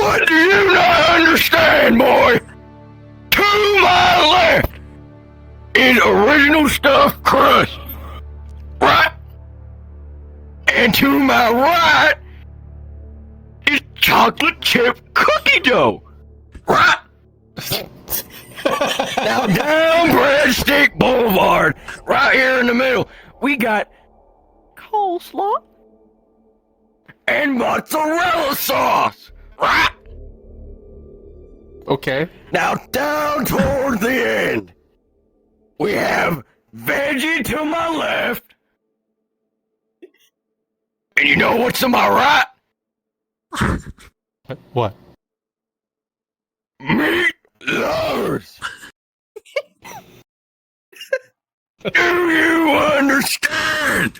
What do you not understand, boy? To my left is original stuffed crust, right? And to my right is chocolate chip cookie dough, right? Now down Breadstick Boulevard, right here in the middle, we got coleslaw and mozzarella sauce, right? Okay. Now down toward the end, we have veggie to my left, and you know what's to my right? What? Meat lovers. Do you understand?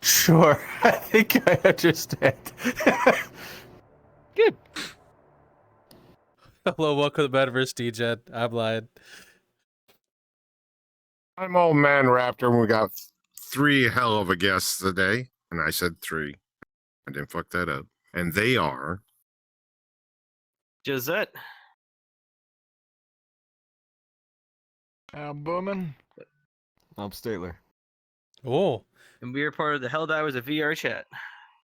Sure. I think I understand. Good. Hello, welcome to Metaverse Degen. I'm Lion. I'm Old Man Raptor, and we got 3 hell of a guests today. And I said 3. I didn't fuck that up. And they are... Josette. I'm Bowman. I'm Statler. Oh, And we are part of the Helldivers of VRChat.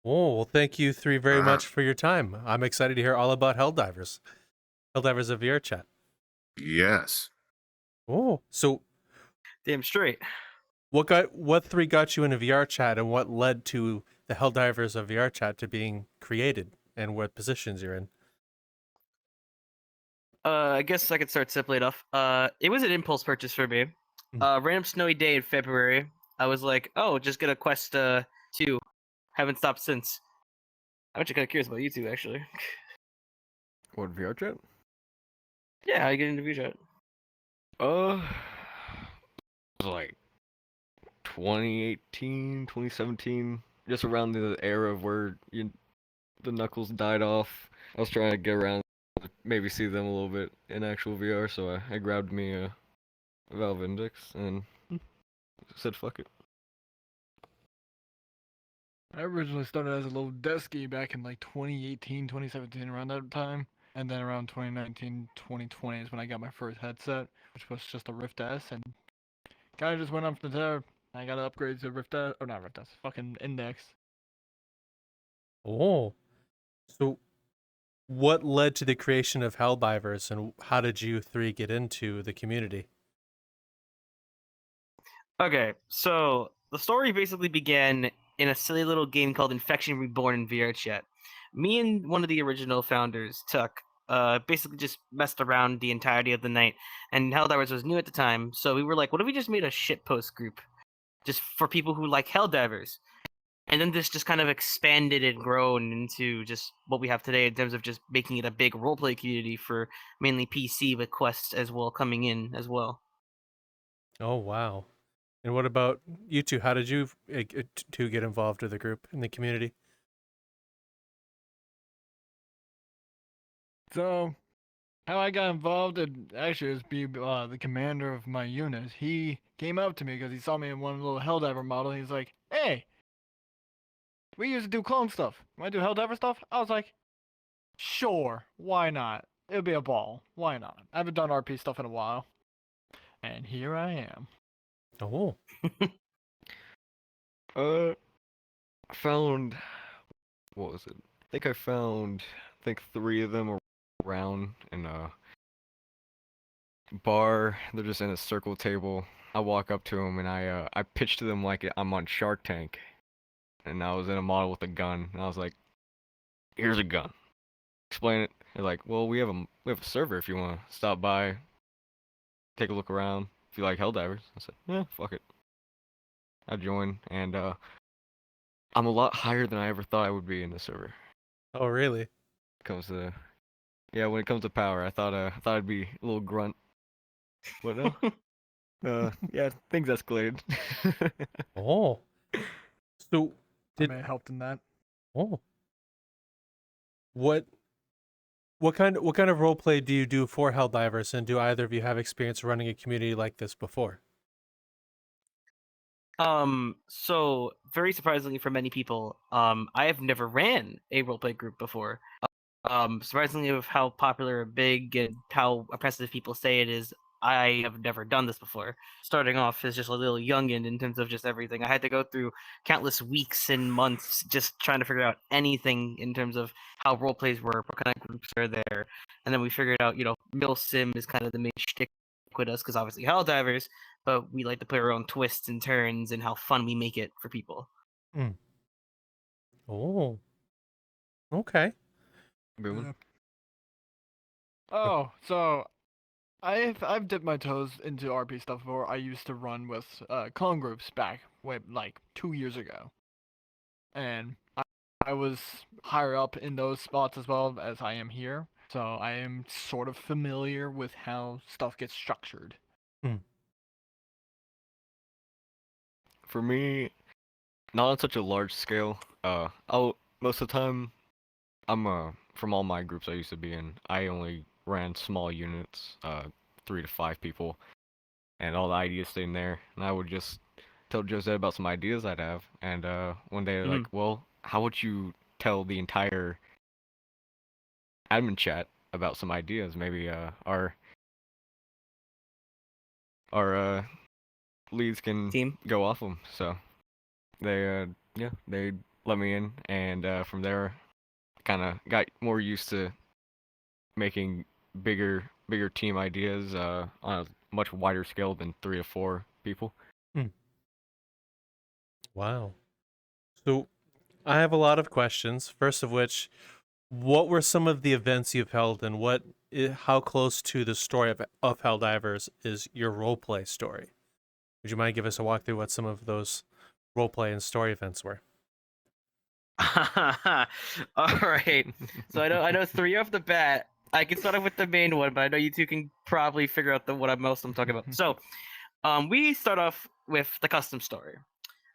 well, thank you three very much for your time. I'm excited to hear all about Helldivers. Helldivers of VRChat. Yes. Oh, so Damn straight. what three got you into VRChat, and what led to the Helldivers of VRChat to being created, and what positions you're in? I guess I could start simply enough. It was an impulse purchase for me. Random snowy day in February. I was like, oh, just get a Quest 2. Haven't stopped since. I'm actually kind of curious about you two, actually. What, VRChat? Yeah, how you get into VRChat? It was like 2018, 2017, just around the era of where the Knuckles died off. I was trying to get around, maybe see them a little bit in actual VR, so I grabbed me a Valve Index and said fuck it. I originally started as a little desky back in like 2018, 2017, around that time. And then around 2019, 2020 is when I got my first headset, which was just a Rift S. And kind of just went up from there. I got to upgrade to Rift S, or not Rift S, fucking Index. Oh, so what led to the creation of Helldivers, and how did you three get into the community? Okay, so the story basically began in a silly little game called Infection Reborn in VRChat. Me and one of the original founders, Tuck, basically just messed around the entirety of the night, and Helldivers was new at the time, so we were like, what if we just made a shitpost group just for people who like Helldivers? And then this just kind of expanded and grown into just what we have today in terms of just making it a big roleplay community for mainly PC, with Quest as well coming in as well. Oh, wow. And what about you two? How did you two get involved with the group in the community? So, how I got involved, actually, was the commander of my unit. He came up to me because he saw me in one little Helldiver model. And he's like, hey, we used to do clone stuff. Want to do Helldiver stuff? I was like, sure, why not? It'll be a ball. Why not? I haven't done RP stuff in a while. And here I am. Oh, I found, what was it? I found 3 of them around in a bar. They're just in a circle table. I walk up to them and I pitch to them like I'm on Shark Tank. And I was in a model with a gun. And I was like, here's a gun. Explain it. They're like, well, we have a server if you want to stop by, take a look around. If you like Helldivers. I said, yeah, fuck it. I joined, and I'm a lot higher than I ever thought I would be in the server. oh, really? When it comes to power, I thought I'd be a little grunt. What no? Yeah, things escalated. Oh, so I may have helped in that. oh, what kind of role play do you do for Helldivers, and do either of you have experience running a community like this before? So very surprisingly for many people, I have never ran a roleplay group before. Surprisingly of how popular, big, and how oppressive people say it is, I have never done this before. Starting off as just a little youngin in terms of just everything. I had to go through countless weeks and months just trying to figure out anything in terms of how role plays work, what kind of groups are there. And then we figured out, Milsim is kind of the main shtick with us, because obviously Helldivers, but we like to put our own twists and turns and how fun we make it for people. Oh. Okay. Booming. Oh, so I've dipped my toes into RP stuff before. I used to run with clone groups back way like 2 years ago, and I was higher up in those spots as well as I am here. So I am sort of familiar with how stuff gets structured. For me, not on such a large scale. Most of the time, I'm from all my groups I used to be in, I only ran small units, 3 to 5 people, and all the ideas stayed in there. And I would just tell Jose about some ideas I'd have. And one day they're like, "Well, how would you tell the entire admin chat about some ideas? Maybe our leads can Team. go off them." So they they let me in, and from there, kind of got more used to making bigger team ideas on a much wider scale than 3 to 4 people. Wow. So I have a lot of questions. First of which, what were some of the events you've held, and how close to the story of Helldivers is your roleplay story? Would you mind give us a walkthrough what some of those roleplay and story events were? All right. So I know 3 off the bat. I can start off with the main one, but I know you two can probably figure out what I'm talking about. So, we start off with the custom story.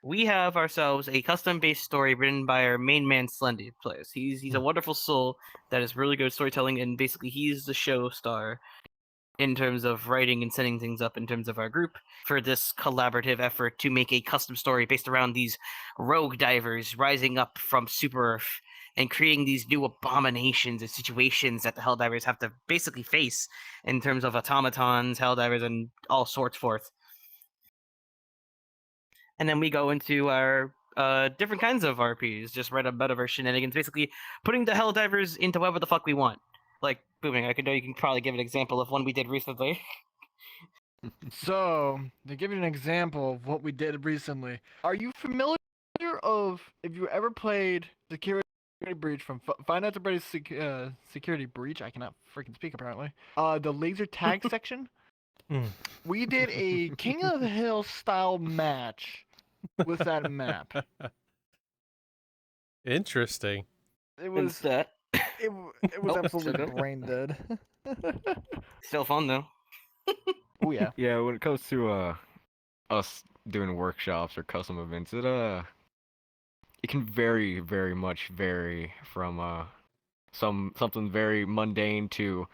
We have ourselves a custom-based story written by our main man Slendy plays. He's a wonderful soul that is really good at storytelling, and basically he's the show star in terms of writing and setting things up in terms of our group for this collaborative effort to make a custom story based around these rogue divers rising up from Super Earth and creating these new abominations and situations that the Helldivers have to basically face in terms of automatons, Helldivers, and all sorts forth. And then we go into our different kinds of RPs, just right up Metaverse shenanigans, basically putting the Helldivers into whatever the fuck we want. Like, Booming, I know you can probably give an example of one we did recently. So, to give you an example of what we did recently, are you familiar if you ever played Security Breach from Five Nights at Freddy's Security Breach? I cannot freaking speak apparently. The laser tag section. We did a King of the Hill style match with that map. Interesting. It was that. it was Oh, absolutely so good. brain dead. Still fun though. Oh yeah. Yeah, when it comes to us doing workshops or custom events, it can very much vary from something very mundane to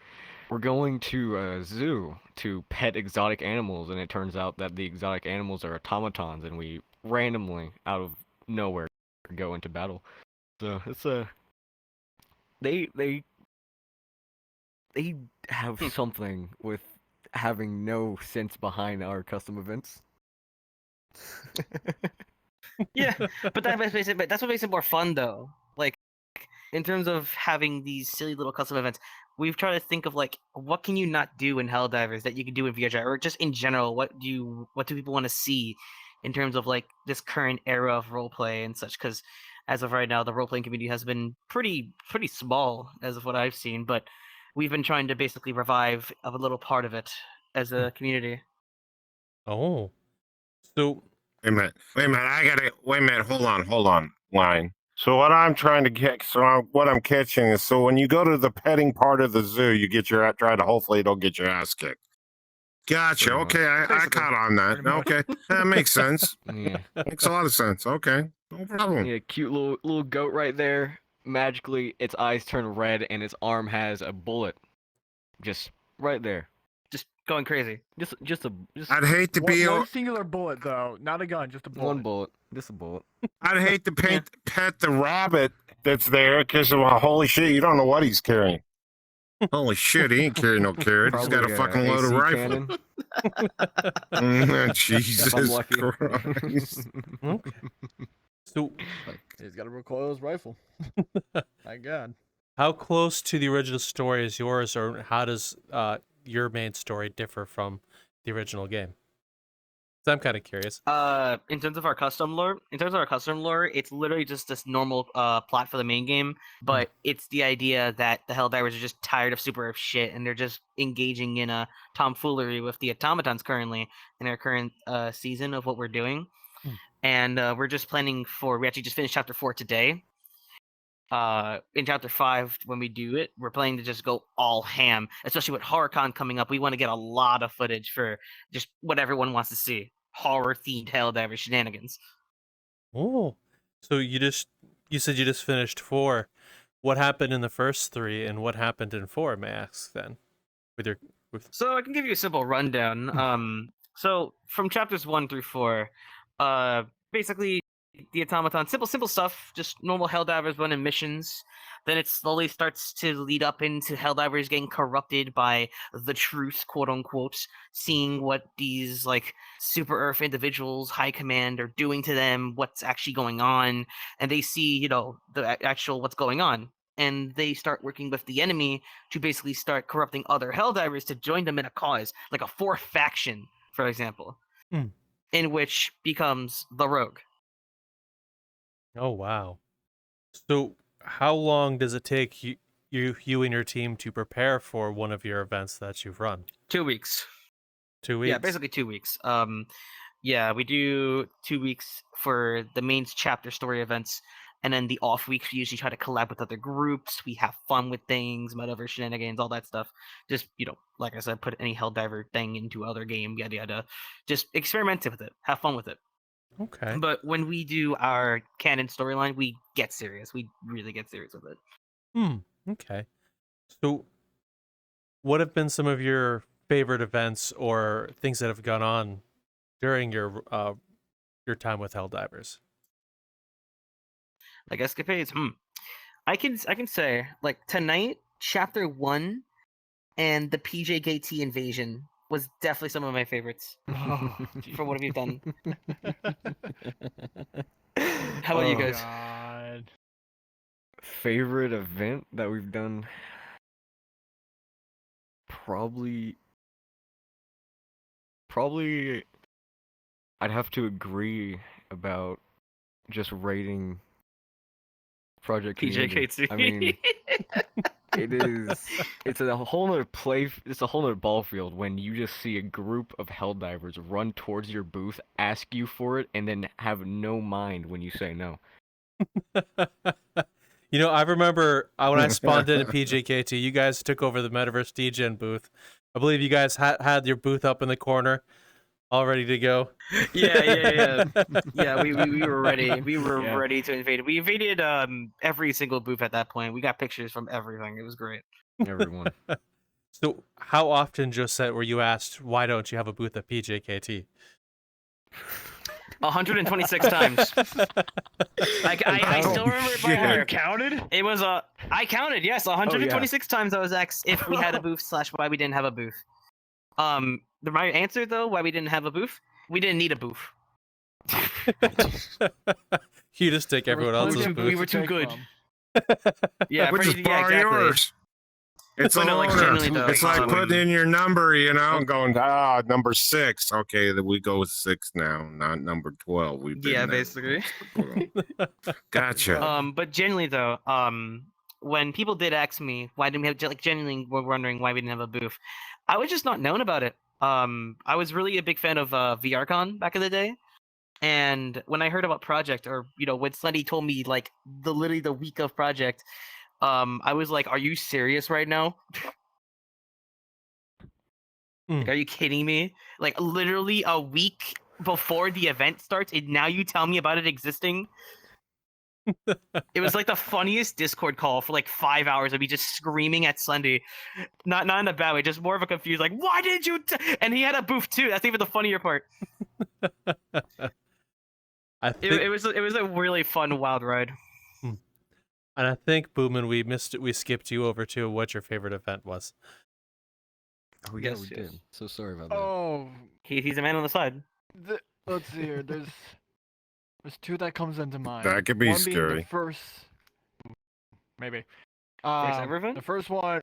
we're going to a zoo to pet exotic animals, and it turns out that the exotic animals are automatons, and we randomly out of nowhere go into battle. So it's they have something with having no sense behind our custom events. Yeah, but that's what makes it more fun though. Like, in terms of having these silly little custom events, we've tried to think of like what can you not do in Helldivers that you can do in VRChat, or just in general, what do people want to see in terms of like this current era of roleplay and such? Because as of right now, the roleplaying community has been pretty small as of what I've seen, but we've been trying to basically revive a little part of it as a community. Oh. So Wait a minute. Wait a minute. Hold on. Line. So what I'm trying to get, what I'm catching is, so when you go to the petting part of the zoo, you get try to, hopefully don't get your ass kicked. Gotcha. Pretty much. Okay. I Basically. caught on that. Pretty much. Okay. That makes sense. Yeah. Makes a lot of sense. Okay. No problem. Yeah, cute little goat right there. Magically, its eyes turn red and its arm has a bullet, just right there. Just going crazy. Just I'd hate to be One singular bullet though, not a gun, just a bullet. one bullet. Just a bullet. I'd hate to pet the rabbit that's there because holy shit, you don't know what he's carrying. Holy shit, he ain't carrying no carrot. He's got a fucking load of AC rifle. cannon. Jesus If I'm lucky. Christ. Okay. So, He's got to recoil his rifle. My God. how close to the original story is yours, or how does your main story differ from the original game? So I'm kind of curious. In terms of our custom lore, it's literally just this normal plot for the main game, but it's the idea that the Helldivers are just tired of Super Earth shit, and they're just engaging in a tomfoolery with the automatons currently in our current season of what we're doing. And we're just planning for. We actually just finished chapter 4 today. In chapter 5, when we do it, we're planning to just go all ham, especially with HorrorCon coming up. We want to get a lot of footage for just what everyone wants to see. Horror-themed Helldiver shenanigans. Oh, so you said you just finished 4. What happened in the first 3, and what happened in 4? May I ask then? So I can give you a simple rundown. So from chapters 1 through 4, basically the automaton, simple stuff, just normal Helldivers running missions. Then it slowly starts to lead up into Helldivers getting corrupted by the truth, quote unquote, seeing what these like Super Earth individuals, high command, are doing to them, what's actually going on, and they see, the actual what's going on. And they start working with the enemy to basically start corrupting other Helldivers to join them in a cause, like a 4th faction, for example, in which becomes the Rogue. Oh, wow. So how long does it take you and your team to prepare for one of your events that you've run? 2 weeks. 2 weeks? Yeah, basically 2 weeks. Yeah, we do 2 weeks for the main chapter story events, and then the off weeks we usually try to collab with other groups. We have fun with things, Metaverse shenanigans, all that stuff. Just, like I said, put any Helldiver thing into other game, yada yada. Just experiment with it, have fun with it. Okay. But when we do our canon storyline, we get serious. We really get serious with it. Okay. So what have been some of your favorite events or things that have gone on during your time with Helldivers? Like escapades, I can say, like, tonight, chapter 1 and the PJKT invasion was definitely some of my favorites for what have you done. How about you guys? God. Favorite event that we've done? Probably I'd have to agree about just rating Project Community. PJKT. I mean, it's a whole nother it's a whole nother ball field when you just see a group of Helldivers run towards your booth, ask you for it, and then have no mind when you say no. I remember when I spawned in at PJKT, you guys took over the Metaverse Degen booth. I believe you guys had your booth up in the corner, all ready to go. Yeah. Yeah, we were ready. We were Yeah. ready to invade. We invaded every single booth at that point. We got pictures from everything. It was great. Everyone. So how often, Josette, were you asked, why don't you have a booth at PJKT? 126 times. I still remember it by shit. heart. Counted? It was I counted, yes, 126 times I was asked if we had a booth / why we didn't have a booth. My answer though, why we didn't have a booth, we didn't need a booth. You just take everyone else's booth. We were too good. Yeah, Which is bar exactly. yours. It's But a no, like, loner. genuinely, though, It's like putting in your number, and going, number 6. Okay, then we go with 6 now, not number 12. We've been there. Basically. Gotcha. But genuinely though, when people did ask me why didn't we have, genuinely were wondering why we didn't have a booth, I was just not known about it. I was really a big fan of VRCon back in the day, and when I heard about Project, or when Slendy told me literally the week of Project, I was like, "Are you serious right now? Are you kidding me? Like literally a week before the event starts, and now you tell me about it existing?" It was like the funniest Discord call for 5 hours of me just screaming at Slendy, not in a bad way, just more of a confused why did you? And he had a booth too. That's even the funnier part. I It, think, it was a really fun wild ride. and I think, Boomin, we skipped you over to what your favorite event was. Oh yeah, Yes, we yes. did. So sorry about that. Oh, He's a man on the side. let's see here. There's two that comes into mind. That could be One being the scary. first, maybe. First ever event? The first one,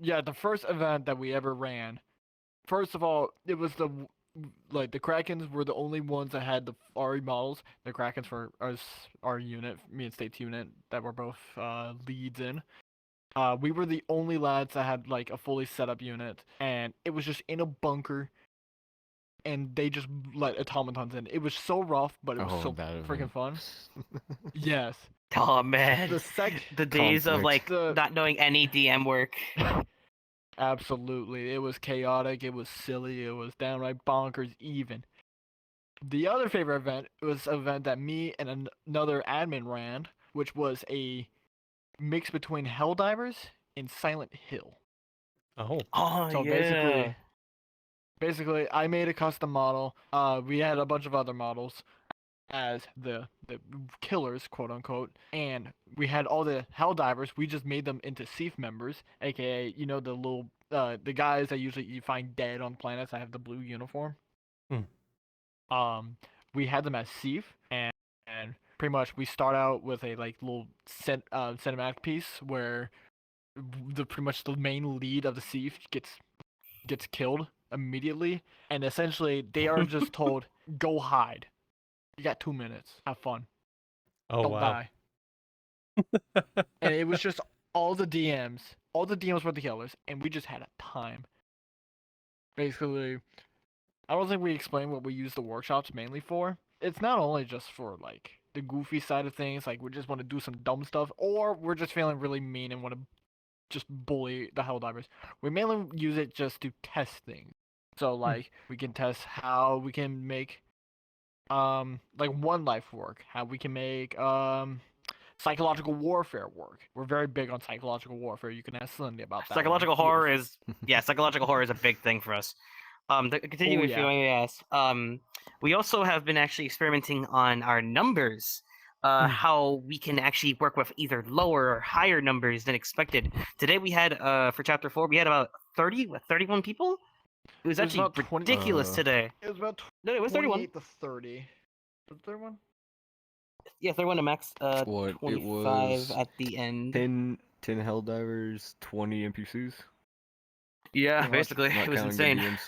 yeah, the first event that we ever ran. First of all, it was the Krakens were the only ones that had the furry models. The Krakens were our unit, me and State's unit, that were both leads in. We were the only lads that had like a fully set up unit, and it was just in a bunker. And they just let automatons in. It was so rough, but it was so freaking fun. Yes. Oh man, the days of like not knowing any DM work. Absolutely, it was chaotic. It was silly. It was downright bonkers. Even the other favorite event was an event that me and another admin ran, which was a mix between Helldivers and Silent Hill. Oh. Oh So yeah. basically, I made a custom model. We had a bunch of other models as the killers, quote unquote, and we had all the Helldivers. We just made them into Thief members, aka the little the guys that usually you find dead on planets that have the blue uniform. We had them as Thief, and pretty much we start out with a like little cinematic piece where pretty much the main lead of the Thief gets killed immediately, and essentially they are just told, go hide. You got 2 minutes. Have fun. Oh, Don't wow. die. And it was just all the DMs. All the DMs were the killers, and we just had a time. Basically, I don't think we explained what we use the workshops mainly for. It's not only just for like the goofy side of things, like we just want to do some dumb stuff, or we're just feeling really mean and want to just bully the Helldivers. We mainly use it just to test things. So like we can test how we can make like one life work, how we can make psychological warfare work. We're very big on psychological warfare. You can ask Cindy about that. Psychological horror is psychological horror is a big thing for us. Continuing if you want me to ask, we also have been actually experimenting on our numbers. How we can actually work with either lower or higher numbers than expected. Today we had for chapter 4 we had about 31 people. It was actually ridiculous today. It was about No, it was 31 to 30. Was it 31? Yeah, 31 to max. What, 25 it was at the end. 10 Helldivers, 20 NPCs. Yeah, basically, Not it was counting the insane. DMs.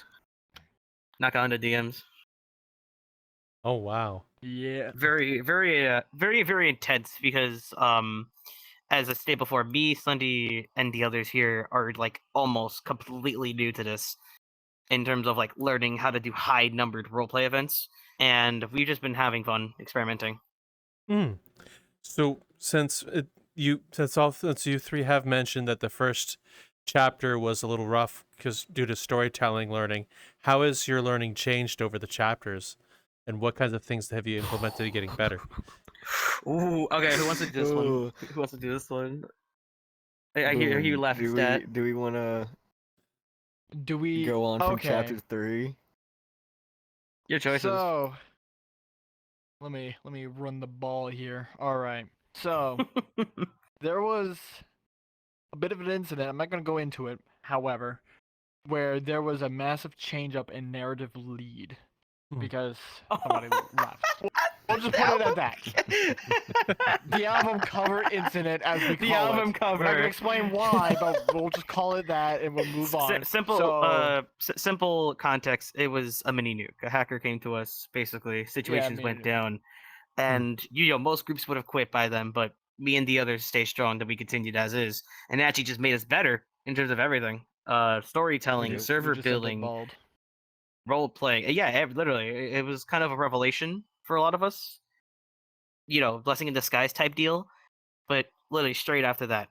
Not counting the DMs. Oh, wow. Yeah. Very, very intense because as I stated before, me, Sunday, and the others here are like almost completely new to this in terms of like learning how to do high numbered roleplay events, and we've just been having fun experimenting. So since you three have mentioned that the first chapter was a little rough because due to storytelling learning, how has your learning changed over the chapters, and what kinds of things have you implemented to getting better? Ooh, okay. Who wants to do this one? Ooh. Who wants to do this one? I hear you laughing, Stat. Do we want to go on from chapter 3? Your choices. So, let me run the ball here. All right. So, there was a bit of an incident. I'm not going to go into it, however, where there was a massive change up in narrative lead because somebody left. We'll just put it at that. The album cover incident, as we call it. The album cover. We're not gonna explain why, but we'll just call it that, and we'll move on. Simple context. It was a mini nuke. A hacker came to us. Basically, situations went down, and most groups would have quit by then, but me and the others stayed strong. That we continued as is, and it actually just made us better in terms of everything. Storytelling, server building, role playing. Yeah, literally, it was kind of a revelation for a lot of us, blessing in disguise type deal. But literally straight after that,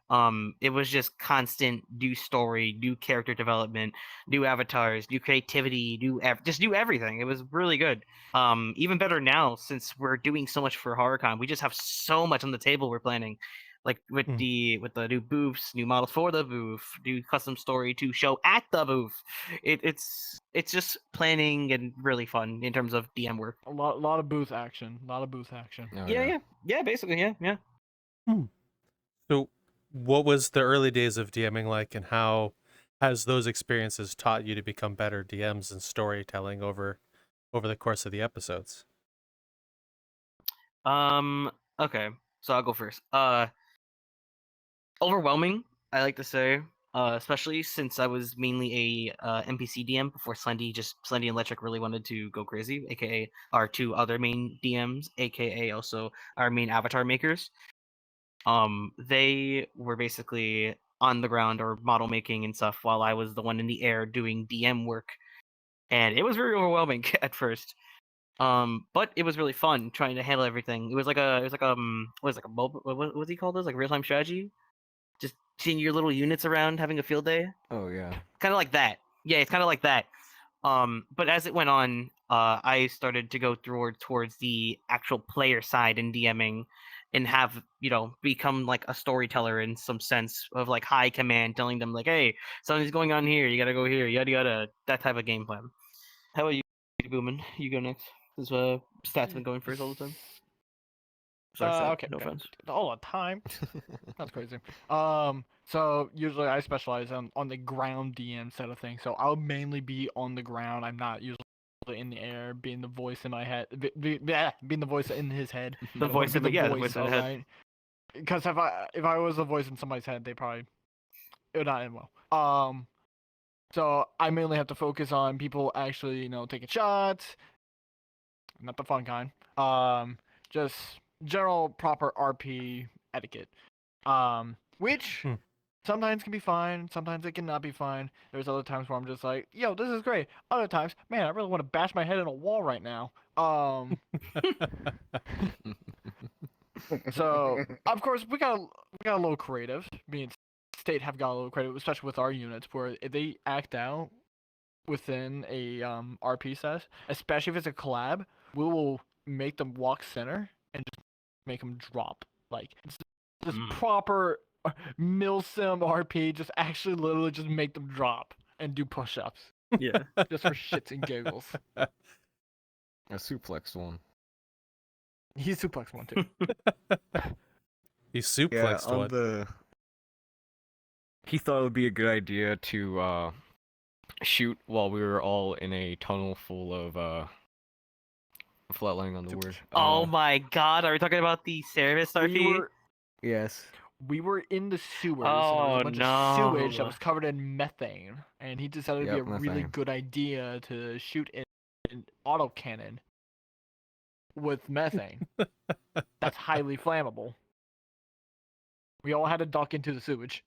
it was just constant new story, new character development, new avatars, new creativity, just new everything. It was really good. Even better now since we're doing so much for HorrorCon. We just have so much on the table we're planning. like with Hmm. the new booths, new models for the booth, new custom story to show at the booth. It's just planning and really fun in terms of DM work. A lot of booth action. A lot of booth action. Oh, Yeah, basically, yeah. So, what was the early days of DMing like, and how has those experiences taught you to become better DMs and storytelling over the course of the episodes? Okay, so I'll go first. Overwhelming, I like to say, especially since I was mainly a NPC DM before Slendy and Electric really wanted to go crazy, aka our two other main DMs, aka also our main avatar makers. They were basically on the ground or model making and stuff while I was the one in the air doing DM work, and it was very overwhelming at first. But it was really fun trying to handle everything. It was like what is it, like a mobile, what's he called this, like real time strategy? Just seeing your little units around, having a field day. Oh yeah. Kind of like that. Yeah, it's kind of like that. But as it went on, I started to go towards the actual player side in DMing, and have become like a storyteller in some sense of like high command, telling them like, hey, something's going on here, you gotta go here, yada yada, that type of game plan. How about you, Boomin? You go next. Since Stat's been going first all the time. Sorry, Stat, Okay. no offense. All the time. That's crazy. So usually I specialize on the ground DM side of things. So I'll mainly be on the ground. I'm not usually in the air, being the voice in my head, being the voice in his head. The voice of the voice in the head. Right? Because if I was the voice in somebody's head, it would not end well. So I mainly have to focus on people actually, taking shots, not the fun kind. Just general proper RP etiquette. Which Hmm. sometimes can be fine, sometimes it cannot be fine. There's other times where I'm just like, yo, this is great. Other times, man, I really want to bash my head in a wall right now. So of course we got a little creative. Me and State have got a little creative, especially with our units, where if they act out within a RP set, especially if it's a collab, we will make them walk center and just make them drop. Like it's just proper milsim RP. Just actually literally just make them drop and do push-ups. Yeah. Just for shits and giggles. A suplex one. He suplex one too. He suplexed one. He thought it would be a good idea to shoot while we were all in a tunnel full of flatlining on the word. Oh my god, are we talking about the Cerebus RP? Yes. We were in the sewers. Oh, and there was a bunch of sewage that no. was covered in methane, and he decided it'd be a really methane. good idea to shoot an autocannon with methane. That's highly flammable. We all had to duck into the sewage.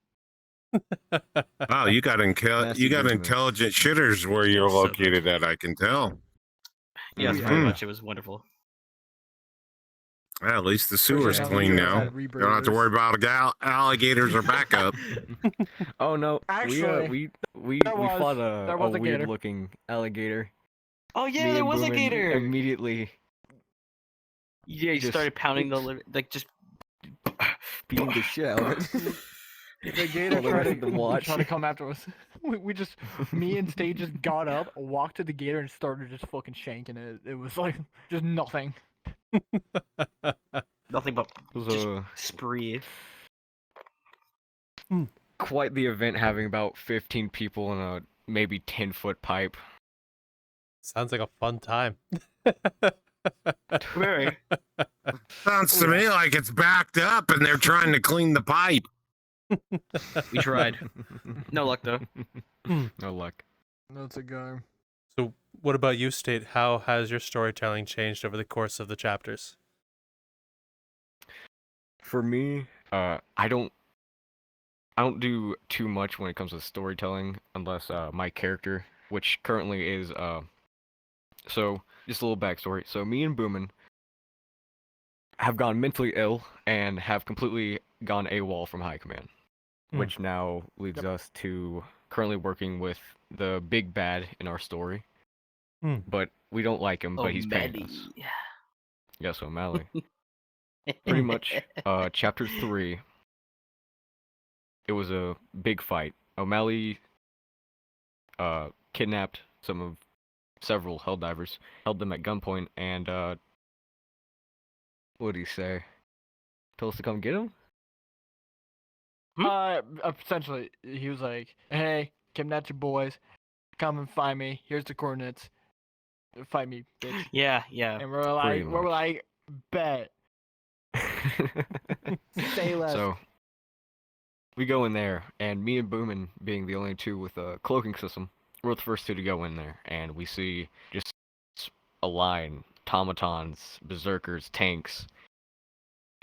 Wow, you got Massive intimate. intelligent shitters where you're So located at. I can tell. Yes, Yeah. very much. It was wonderful. Well, at least the sewer's Especially clean now now. that we You don't have to worry about alligators or backup. Oh no. Actually, we there was- fought there a was a gator. weird looking alligator. Oh Me yeah, there and was a Boomin gator. Immediately Yeah, you just- started pounding the liver, like just. beating the shit out of it. the gator While the rest of them watch. tried to come after us. We just, me and Stage just got up, walked to the gator, and started just fucking shanking it. It was like just nothing. Nothing but It was just a spree. quite the event, having about 15 people in a maybe 10-foot pipe. Sounds like a fun time. Very. Sounds to me like it's backed up and they're trying to clean the pipe. We tried. No luck though. No luck. That's a guy. So, what about you, State? How has your storytelling changed over the course of the chapters? For me, I don't do too much when it comes to storytelling unless my character, which currently is so just a little backstory. So me and Boomin have gone mentally ill and have completely gone AWOL from high command, which now leads us to currently working with the big bad in our story. But we don't like him, but he's paying us. Yes, O'Malley. Pretty much, chapter 3, it was a big fight. O'Malley kidnapped several Helldivers, held them at gunpoint, and what did he say? Told us to come get him? Essentially, he was like, "Hey, kidnap your boys. Come and find me. Here's the coordinates. Fight me, bitch." Yeah, yeah. And Pretty we're much. like, bet. Say less. So we go in there, and me and Boomin, being the only two with a cloaking system, we're the first two to go in there, and we see just a line, automatons, berserkers, tanks,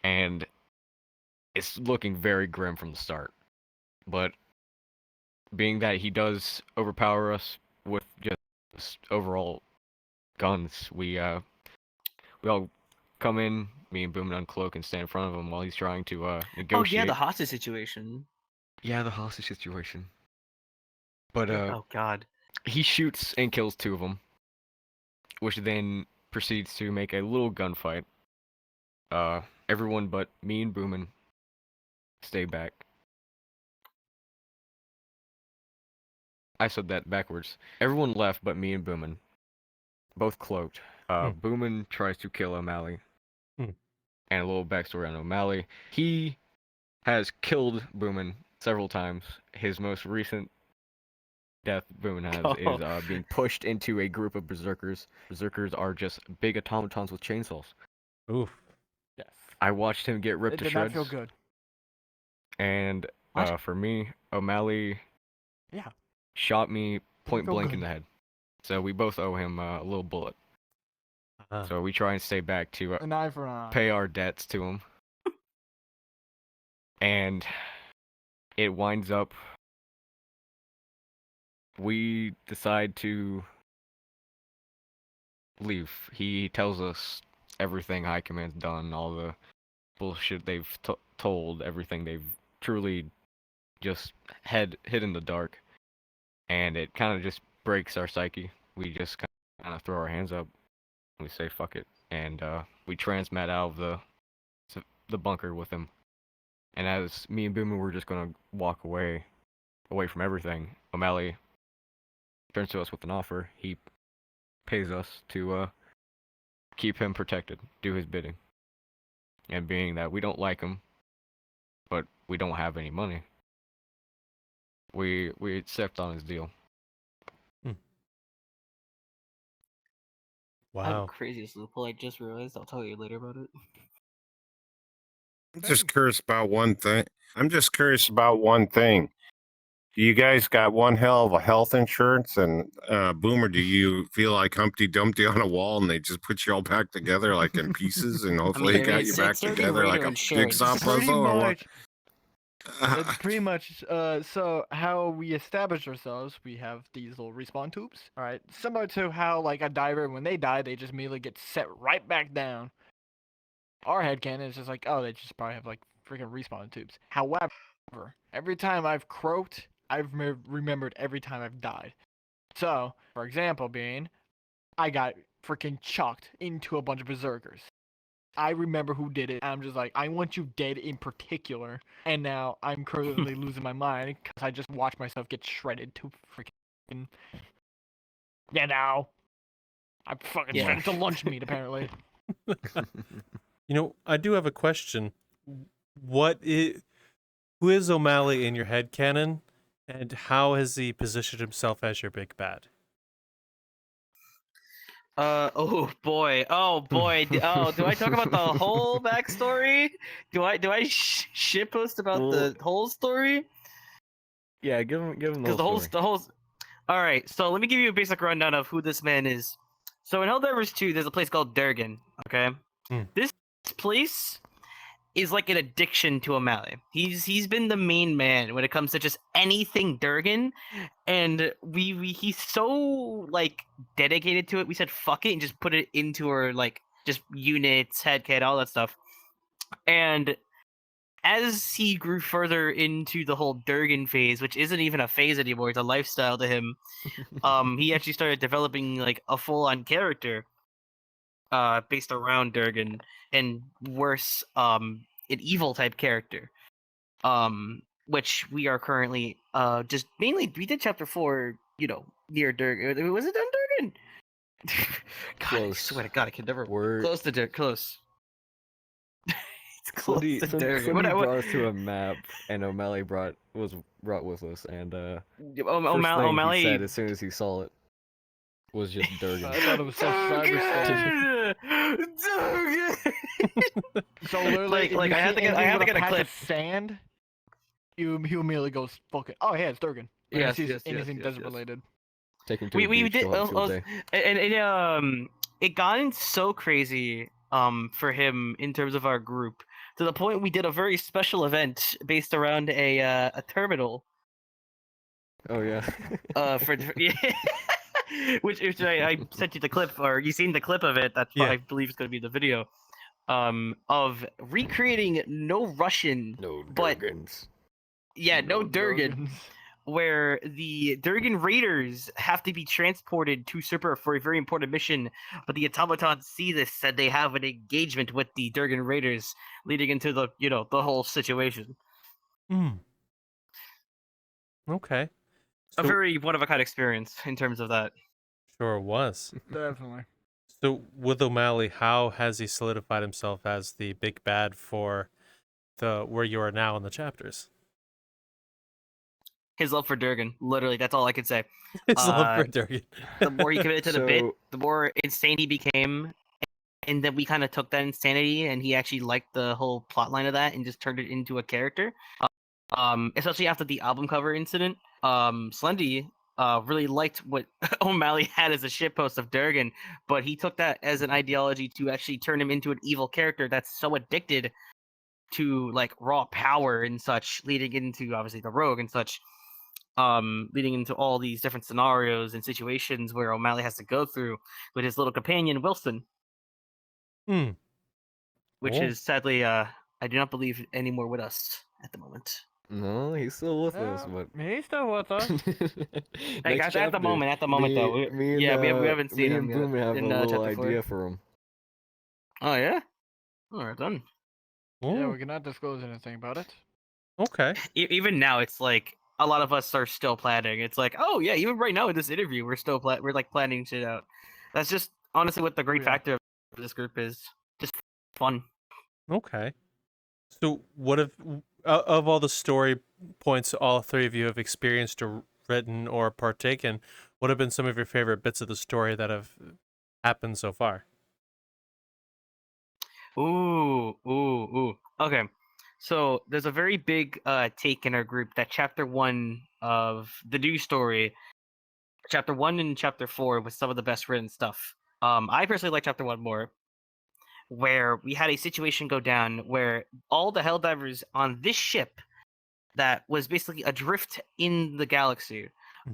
and it's looking very grim from the start. But being that he does overpower us with just overall guns, we all come in, me and Boomin uncloak and stand in front of him while he's trying to Oh negotiate. yeah, the hostage situation. Yeah, the hostage situation. But Oh god. he shoots and kills two of them, which then proceeds to make a little gunfight. Everyone but me and Boomin stay back. I said that backwards. Everyone left but me and Boomin, both cloaked. Boomin tries to kill O'Malley. And a little backstory on O'Malley. He has killed Boomin several times. His most recent death Boomin has is being pushed into a group of berserkers. Berserkers are just big automatons with chainsaws. Oof. Yes. I watched him get ripped It to did shreds. not feel good. And What? for me, O'Malley Yeah. shot me point feel blank good. in the head. So we both owe him a little bullet. Uh, So we try and stay back to An eye for an eye. pay our debts to him. And it winds up, we decide to leave. He tells us everything High Command's done, all the bullshit they've told, everything they've truly just hid in the dark. And it kind of just breaks our psyche. We just kind of throw our hands up. We say fuck it, and we transmat out of the bunker with him. And as me and Boomin were just gonna walk away from everything, O'Malley turns to us with an offer. He pays us to keep him protected, do his bidding. And being that we don't like him, but we don't have any money, we accept on his deal. I have the wow. craziest loophole I just realized. I'll tell you later about it. I'm just curious about one thing. You guys got one hell of a health insurance, and Boomer, do you feel like Humpty Dumpty on a wall, and they just put you all back together like in pieces, and hopefully mean, he got you it's back third-party together like radio a insurance. jigsaw Pretty puzzle, or what? much. It's pretty much so how we establish ourselves, we have these little respawn tubes. Alright. Similar to how like a diver, when they die, they just immediately get set right back down. Our headcanon is just like, oh, they just probably have like freaking respawn tubes. However, every time I've croaked, I've remembered every time I've died. So, for example, being I got freaking chucked into a bunch of berserkers. I remember who did it. I'm just like, I want you dead in particular. And now I'm currently losing my mind because I just watched myself get shredded to freaking. Yeah, now. I'm fucking Yeah. shredded to lunch meat, apparently. You know, I do have a question. Who is O'Malley in your headcanon, and how has he positioned himself as your big bad? Oh boy. Oh boy. Oh, do I talk about the whole backstory? Do I shitpost about Well, the whole story? Yeah, give him the Because whole story. the whole. All right. So let me give you a basic rundown of who this man is. So in Helldivers 2, there's a place called Degen. Okay. This place is like an addiction to O'Malley. He's been the main man when it comes to just anything Durgan, and he's so like dedicated to it. We said fuck it and just put it into our like just units, headcat, all that stuff. And as he grew further into the whole Durgan phase, which isn't even a phase anymore, it's a lifestyle to him, he actually started developing like a full-on character based around Durgan, and worse, an evil type character. which we are currently just mainly we did chapter 4, near Durgan. Was it done Durgan? God, I Close. swear to God, I can never We're close to Durgan. Close. It's close somebody, to some, Durgan. somebody What- brought us to a map, and O'Malley was brought with us, and first O'Malley. thing he said as soon as he saw it was just Durgan. I thought it was so cyber So literally, Like, if I you had see to get anything with a patch clip. of sand, you immediately goes fucking. Oh yeah, it's Durgan. When Yes, he sees yes, anything yes, desert yes. related. Take him to We a beach. did, He'll have a field day. and it got so crazy for him in terms of our group, to the point we did a very special event based around a terminal Oh yeah. for which I sent you the clip, or you seen the clip of it. That's Yeah. I believe is going to be the video of recreating no Russian, No but Durgans. no Durgan, Durgans. where the Durgan raiders have to be transported to Super for a very important mission, but the automatons see this and they have an engagement with the Durgan raiders, leading into the the whole situation. Hmm. Okay. A So, very one of a kind experience in terms of that. sure was. Definitely. So with O'Malley, how has he solidified himself as the big bad for the where you are now in the chapters? His love for Durgan, literally, that's all I could say. His love for Durgan. The more he committed to the bit, So- the more insane he became, and then we kind of took that insanity, and he actually liked the whole plot line of that and just turned it into a character. Especially after the album cover incident, Slendy really liked what O'Malley had as a shitpost of Durgan, but he took that as an ideology to actually turn him into an evil character that's so addicted to like raw power and such, leading into obviously the rogue and such, leading into all these different scenarios and situations where O'Malley has to go through with his little companion Wilson, Hmm. which Cool. is sadly I do not believe anymore with us at the moment. No, he's still with us, but He's still with us. Like next at the moment, though, we haven't seen me him and yet Boom have in a little chapter 4. idea for him. Oh yeah, all right done. Yeah, Oh, we cannot disclose anything about it. okay. Even now, it's like a lot of us are still planning. It's like, oh yeah, even right now in this interview, we're still we're like planning shit out. That's just honestly what the great yeah. factor of this group is. Just fun. Okay. So, what if of all the story points all three of you have experienced or written or partaken, what have been some of your favorite bits of the story that have happened so far? Ooh. Okay. So there's a very big take in our group that chapter 1 of the new story, chapter 1 and chapter 4 was some of the best written stuff. I personally like chapter 1 more, where we had a situation go down where all the Helldivers on this ship that was basically adrift in the galaxy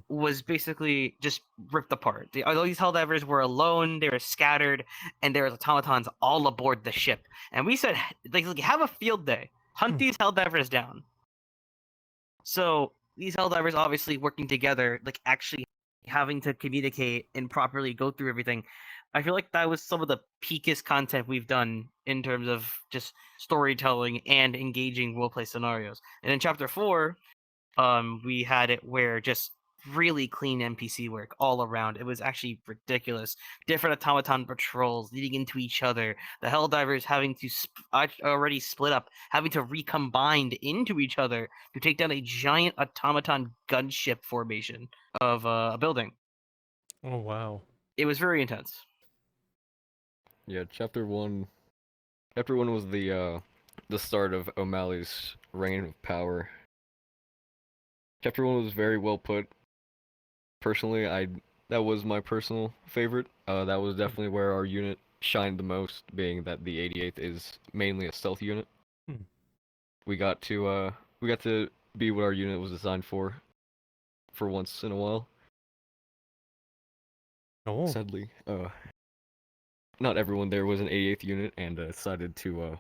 was basically just ripped apart. Although these Helldivers were alone, they were scattered, and there was automatons all aboard the ship. And we said, like have a field day. Hunt these Helldivers down. So these Helldivers obviously working together, like actually having to communicate and properly go through everything. I feel like that was some of the peakest content we've done in terms of just storytelling and engaging roleplay scenarios. And in chapter 4, we had it where just really clean NPC work all around. It was actually ridiculous. Different automaton patrols leading into each other. The Helldivers having to already split up, having to recombine into each other to take down a giant automaton gunship formation of a building. Oh, wow. It was very intense. Yeah, chapter 1 was the start of O'Malley's reign of power. Chapter 1 was very well put. Personally, that was my personal favorite. That was definitely where our unit shined the most, being that the 88th is mainly a stealth unit. Hmm. We got to be what our unit was designed for once in a while. Oh. Sadly, not everyone there was an 88th unit and decided to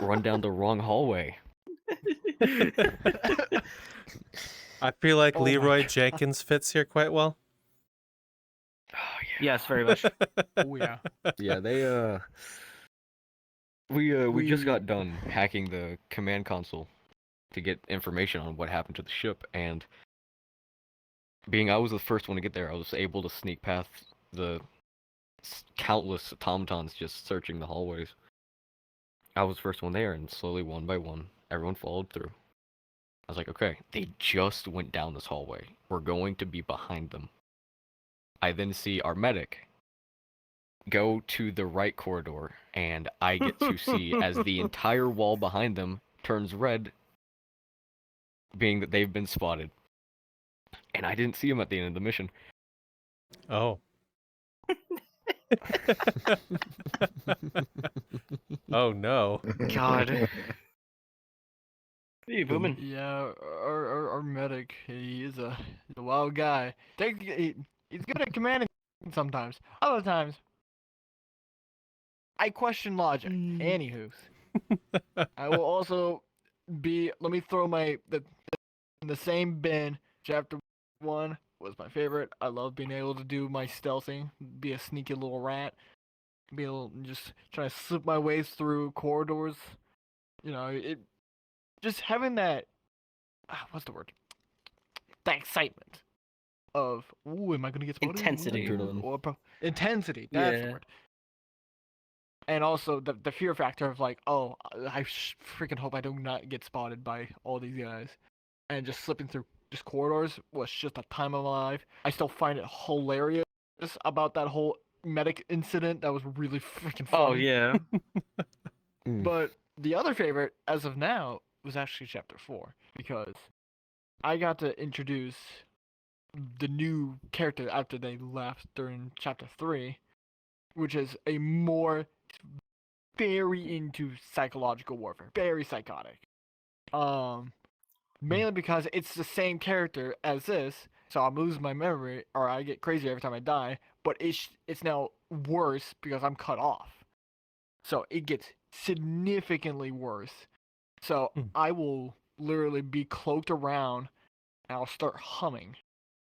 run down the wrong hallway. I feel like Oh my Leroy God. Jenkins fits here quite well. Oh Yes, very much. Oh yeah. yeah. They we just We- got done hacking the command console to get information on what happened to the ship, and being I was the first one to get there, I was able to sneak past the countless automatons just searching the hallways. I was the first one there, and slowly, one by one, everyone followed through. I was like, okay, they just went down this hallway. We're going to be behind them. I then see our medic go to the right corridor, and I get to see as the entire wall behind them turns red, being that they've been spotted. And I didn't see him at the end of the mission. Oh. Oh no. God. Hey, Boomin. Yeah, our medic, he's a wild guy. He's good at commanding sometimes. Other times, I question logic. Anywho, I will also be. Let me throw in the same bin. Chapter 1 was my favorite. I love being able to do my stealthing, be a sneaky little rat, be able to just try to slip my ways through corridors. You know, it just having that. What's the word? That excitement of, ooh, am I gonna get spotted? Intensity. Intensity. That's the Yeah. word. And also the fear factor of like, oh, I freaking hope I do not get spotted by all these guys, and just slipping through just corridors was just a time of my life. I still find it hilarious about that whole medic incident. That was really freaking funny. Oh yeah. But the other favorite, as of now, was actually Chapter 4, because I got to introduce the new character after they left during Chapter 3, which is a more very into psychological warfare, very psychotic. Mainly because it's the same character as this, so I'm losing my memory, or I get crazy every time I die, but it's now worse because I'm cut off. So it gets significantly worse. So I will literally be cloaked around, and I'll start humming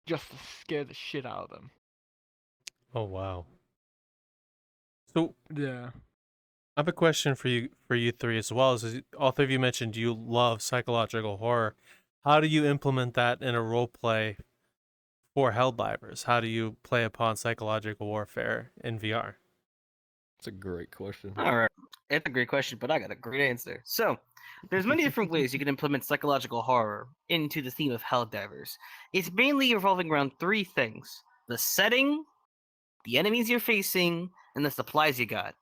just to scare the shit out of them. Oh wow. So Yeah. I have a question for you three as well. As all three of you mentioned, you love psychological horror. How do you implement that in a role play for Helldivers? How do you play upon psychological warfare in VR? That's a great question. All right. It's a great question, but I got a great answer. So, there's many different ways you can implement psychological horror into the theme of Helldivers. It's mainly revolving around three things: the setting, the enemies you're facing, and the supplies you got.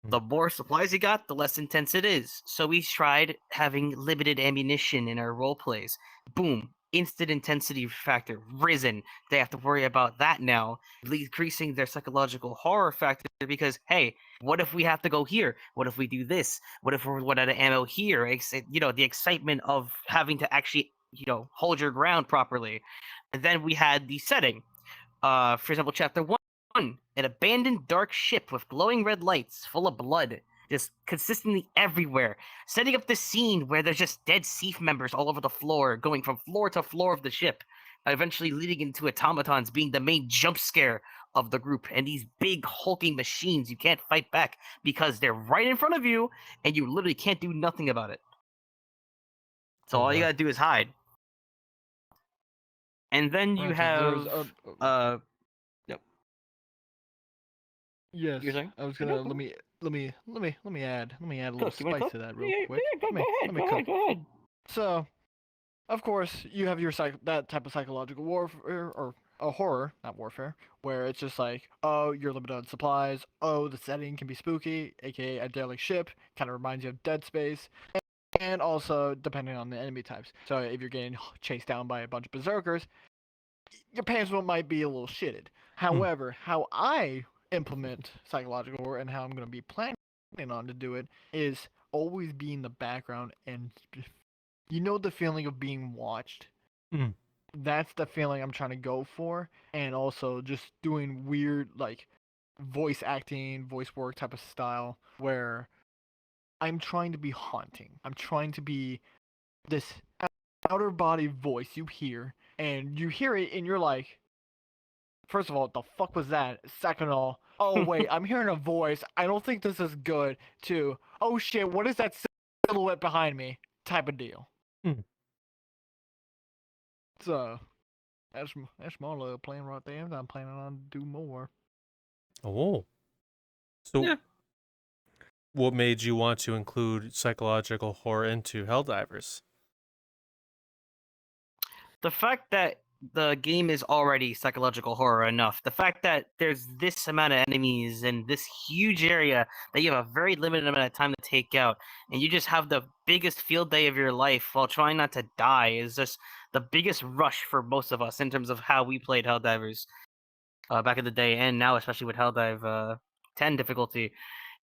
The more supplies you got, the less intense it is. So we tried having limited ammunition in our role plays. Boom, instant intensity factor risen. They have to worry about that now, decreasing their psychological horror factor because, hey, what if we have to go here? What if we do this? What if we're out of ammo here? The excitement of having to actually, hold your ground properly. And then we had the setting. For example, chapter 1. An abandoned dark ship with glowing red lights full of blood, just consistently everywhere, setting up this scene where there's just dead Thief members all over the floor, going from floor to floor of the ship, eventually leading into automatons being the main jump scare of the group, and these big hulking machines you can't fight back because they're right in front of you, and you literally can't do nothing about it. So all you gotta do is hide. And then you have Yes. You're saying? I was gonna let me add a little spice to that real quick. Go ahead. So, of course, you have your that type of psychological warfare or a horror, not warfare, where it's just like, oh, you're limited on supplies. Oh, the setting can be spooky, aka a derelict ship, kind of reminds you of Dead Space. And also depending on the enemy types. So if you're getting chased down by a bunch of berserkers, your pants might be a little shitted. However, how I implement psychological horror and how I'm going to be planning on to do it is always be in the background, and the feeling of being watched. That's the feeling I'm trying to go for, and also just doing weird like voice acting, voice work type of style where I'm trying to be haunting. I'm trying to be this outer body voice you hear, and you hear it and you're like, first of all, what the fuck was that? Second of all, oh wait, I'm hearing a voice. I don't think this is good. Two, oh shit, what is that silhouette behind me? type of deal. Hmm. So that's my little plan right there. I'm planning on do more. Oh. So, Yeah. what made you want to include psychological horror into Helldivers? The fact that the game is already psychological horror enough, the fact that there's this amount of enemies and this huge area that you have a very limited amount of time to take out, and you just have the biggest field day of your life while trying not to die is just the biggest rush for most of us in terms of how we played Helldivers back in the day, and now especially with Helldive 10 difficulty.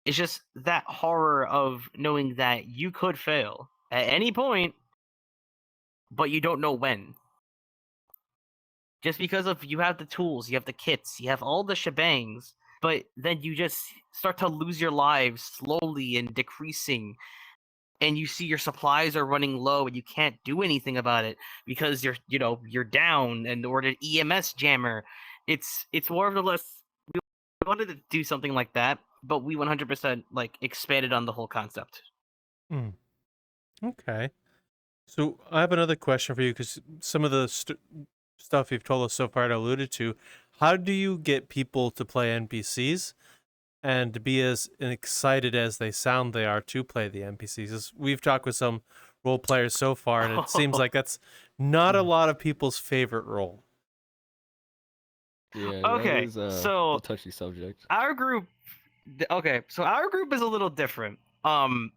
It's just that horror of knowing that you could fail at any point, but you don't know when. Just because of you have the tools, you have the kits, you have all the shebangs, but then you just start to lose your lives slowly and decreasing, and you see your supplies are running low and you can't do anything about it because you're down and or the EMS jammer. It's more or less we wanted to do something like that, but we 100% like expanded on the whole concept. Hmm. Okay. So I have another question for you because some of the stuff you've told us so far and alluded to. How do you get people to play NPCs and to be as excited as they sound they are to play the NPCs? As we've talked with some role players so far, and it seems like that's not a lot of people's favorite role. Yeah, Okay, that is so a touchy subject. our group so our group is a little different.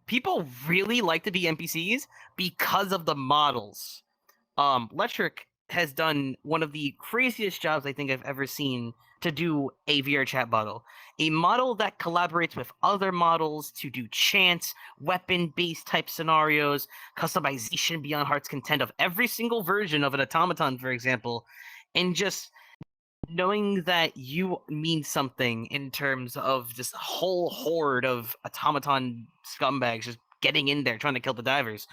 People really like to be NPCs because of the models. Letric has done one of the craziest jobs I think I've ever seen to do a VRChat model. A model that collaborates with other models to do chance, weapon-based type scenarios, customization beyond heart's content of every single version of an automaton, for example, and just knowing that you mean something in terms of this whole horde of automaton scumbags just getting in there trying to kill the divers.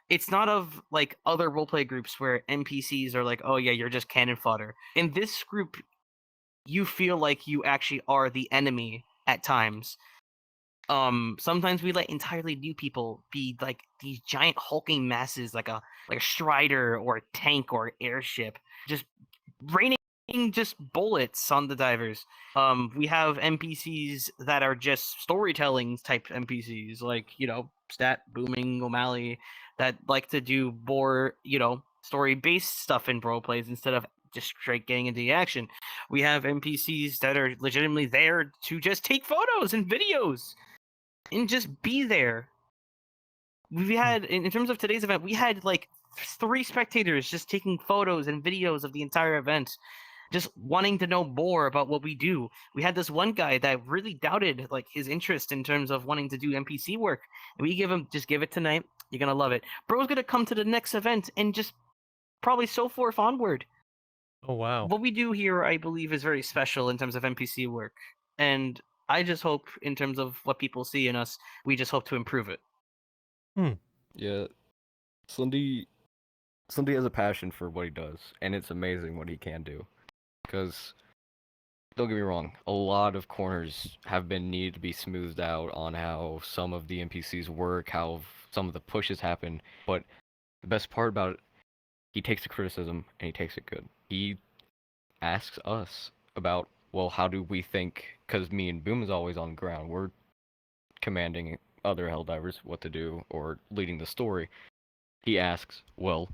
It's not of like other roleplay groups where NPCs are like, oh yeah, you're just cannon fodder. In this group, you feel like you actually are the enemy at times. Sometimes we let entirely new people be like these giant hulking masses, like a strider or a tank or airship, just raining just bullets on the divers. We have NPCs that are just storytelling type NPCs, like Stat, Booming, O'Malley, that like to do more story based stuff in role plays instead of just straight getting into the action. We have NPCs that are legitimately there to just take photos and videos and just be there. We had in terms of today's event, we had like 3 spectators just taking photos and videos of the entire event, just wanting to know more about what we do. We had this one guy that really doubted like his interest in terms of wanting to do NPC work. And we give it tonight. You're gonna love it. Bro's gonna come to the next event and just probably so forth onward. Oh wow. What we do here, I believe, is very special in terms of NPC work. And I just hope in terms of what people see in us, we just hope to improve it. Yeah, Slendy has a passion for what he does, and it's amazing what he can do. Because, don't get me wrong, a lot of corners have been needed to be smoothed out on how some of the NPCs work, how some of the pushes happen, but the best part about it, he takes the criticism and he takes it good. He asks us about, well, how do we think, because me and Boom is always on the ground, we're commanding other Helldivers what to do or leading the story. He asks, well,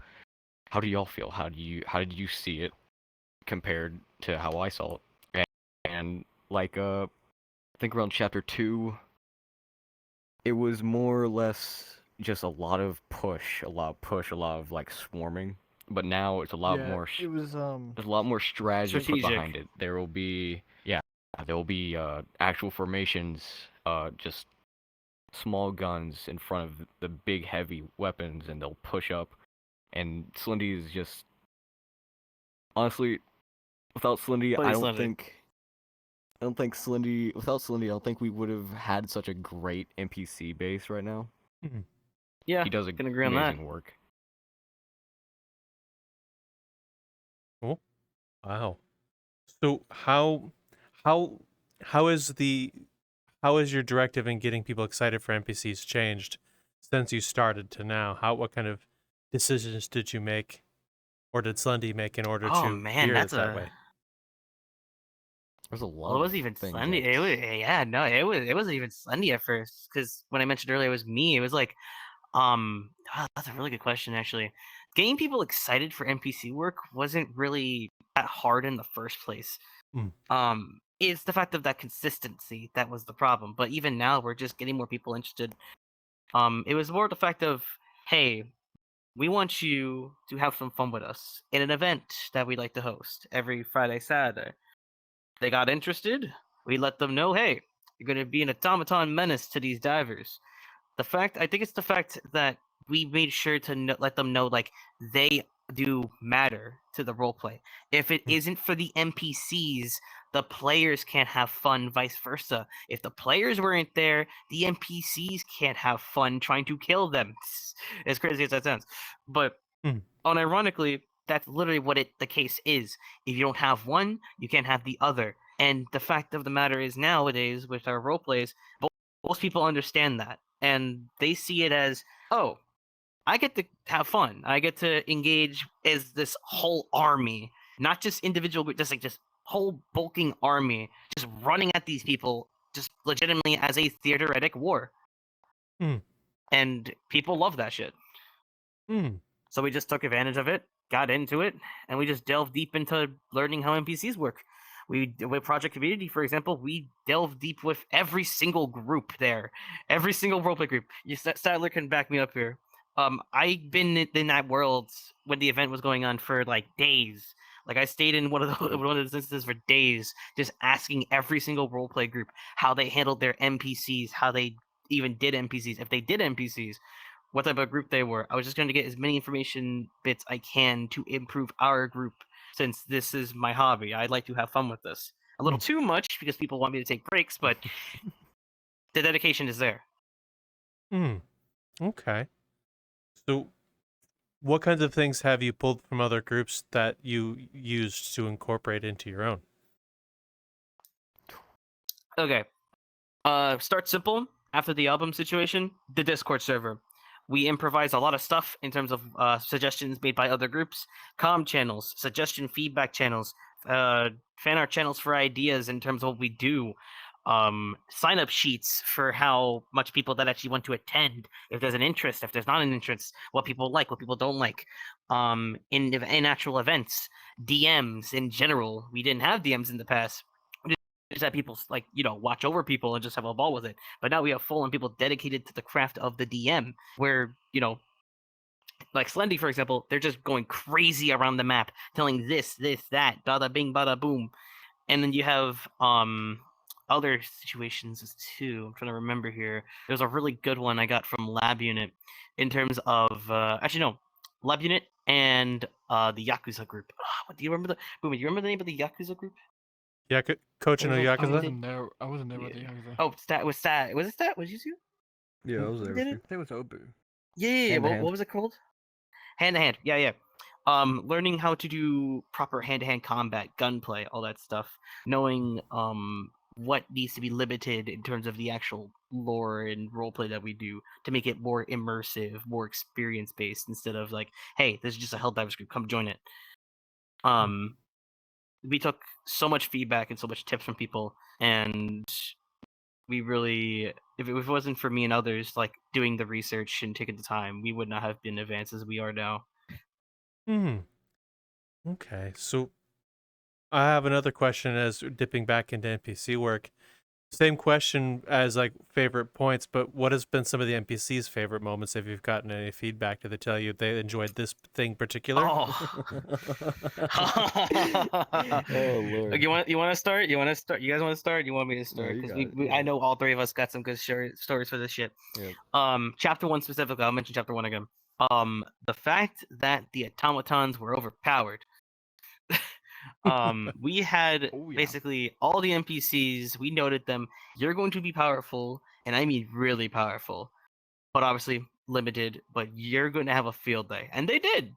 how do y'all feel? How did you see it compared to how I saw it? And like I think around chapter 2, it was more or less just a lot of push, a lot of like swarming. But now it's a lot more. It was There's a lot more strategy put Strategic. behind it. There will be actual formations, just small guns in front of the big heavy weapons, and they'll push up. And Slendy is just honestly, without Slendy, Play I don't Slendy. think Slendy. Without Slendy, I don't think we would have had such a great NPC base right now. Yeah, He does can agree on that. amazing work. Cool. Wow. So how is your directive in getting people excited for NPCs changed since you started to now? What kind of decisions did you make, or did Slendy make in order Oh to man, gear it that's that a. way? There's a Well, lot it of wasn't even things. Slendy. It was yeah, no, it wasn't even Slendy at first. Because when I mentioned earlier, it was me. It was like, that's a really good question actually. Getting people excited for NPC work wasn't really that hard in the first place. Mm. It's the fact of that consistency that was the problem. But even now, we're just getting more people interested. It was more the fact of, hey, we want you to have some fun with us in an event that we like to host every Friday, Saturday. They got interested. We let them know, hey, you're going to be an automaton menace to these divers. I think it's the fact that we made sure to let them know, like, they do matter to the roleplay. If it isn't for the NPCs, the players can't have fun, vice versa. If the players weren't there, the NPCs can't have fun trying to kill them. As crazy as that sounds. But unironically, that's literally what the case is. If you don't have one, you can't have the other. And the fact of the matter is, nowadays with our role plays, most people understand that, and they see it as, oh, I get to have fun. I get to engage as this whole army, not just individual, just like just whole bulking army, just running at these people, just legitimately as a theoretic war. Hmm. And people love that shit. So we just took advantage of it, got into it, and we just delved deep into learning how NPCs work. With Project Community, for example, we delve deep with every single group there, every single roleplay group. Statler can back me up here. I've been in that world when the event was going on for like days. Like I stayed in one of those instances for days, just asking every single roleplay group how they handled their NPCs, how they even did NPCs, if they did NPCs, what type of group they were. I was just going to get as many information bits I can to improve our group, since this is my hobby. I'd like to have fun with this. A little too much because people want me to take breaks, but the dedication is there. Okay. So, what kinds of things have you pulled from other groups that you used to incorporate into your own? Okay. Start simple. After the album situation, the Discord server. We improvise a lot of stuff in terms of suggestions made by other groups, comm channels, suggestion feedback channels, fan art channels for ideas in terms of what we do, sign up sheets for how much people that actually want to attend, if there's an interest, if there's not an interest, what people like, what people don't like, in actual events, DMs in general. We didn't have DMs in the past. Just have people like, watch over people and just have a ball with it. But now we have full-on people dedicated to the craft of the DM, where like Slendy, for example, they're just going crazy around the map, telling this, that, bada bing, bada boom. And then you have other situations too. I'm trying to remember here. There's a really good one I got from Lab Unit in terms of actually no, Lab Unit and the Yakuza group. What do you remember do you remember the name of the Yakuza group? Yeah, Coach in I Yakuza? wasn't there. I wasn't there with the Yakuza. Oh, Stat was Stat. Was it Stat? Was you two? Yeah, I was there. Did With it? you. I think it was Obu. Yeah. Hand to What hand. was it called? Hand to hand. Yeah. Learning how to do proper hand to hand combat, gunplay, all that stuff. Knowing what needs to be limited in terms of the actual lore and roleplay that we do to make it more immersive, more experience based, instead of like, hey, this is just a Helldivers group, come join it. We took so much feedback and so much tips from people, and we really, if it wasn't for me and others like doing the research and taking the time, we would not have been advanced as we are now. Okay, so I have another question as dipping back into NPC work. Same question as like favorite points, but what has been some of the NPCs' favorite moments if you've gotten any feedback? Do they tell you they enjoyed this thing particular? Oh. Oh Lord. You want to start? You want to start? You guys want to start? You want me to start? you Because got it, I know all three of us got some good stories for this shit. Yep. Chapter 1 specifically. I'll mention chapter 1 again. The fact that the automatons were overpowered. We had basically all the NPCs. We noted them. You're going to be powerful, and I mean really powerful, but obviously limited. But you're going to have a field day, and they did.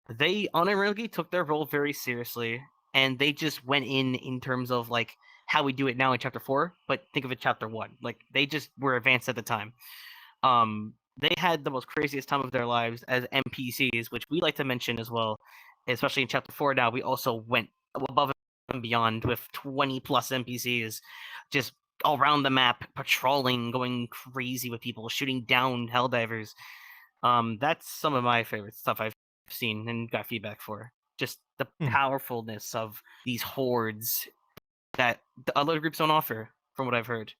They unironically took their role very seriously, and they just went in terms of like how we do it now in chapter 4. But think of it chapter 1. Like they just were advanced at the time. they had the most craziest time of their lives as NPCs, which we like to mention as well, especially in chapter 4 now. We also went above and beyond with 20 plus NPCs just all around the map, patrolling, going crazy with people, shooting down Helldivers. That's some of my favorite stuff I've seen and got feedback for. Just the powerfulness of these hordes that the other groups don't offer, from what I've heard.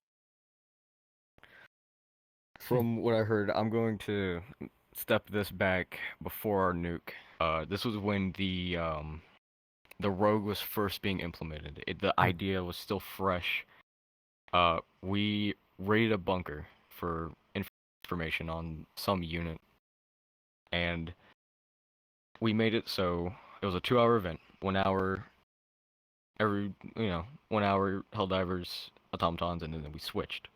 From what I heard, I'm going to step this back before our nuke. This was when the rogue was first being implemented. The idea was still fresh. We raided a bunker for information on some unit, and we made it so it was a 2-hour event. 1 hour every 1 hour Helldivers, automatons, and then we switched.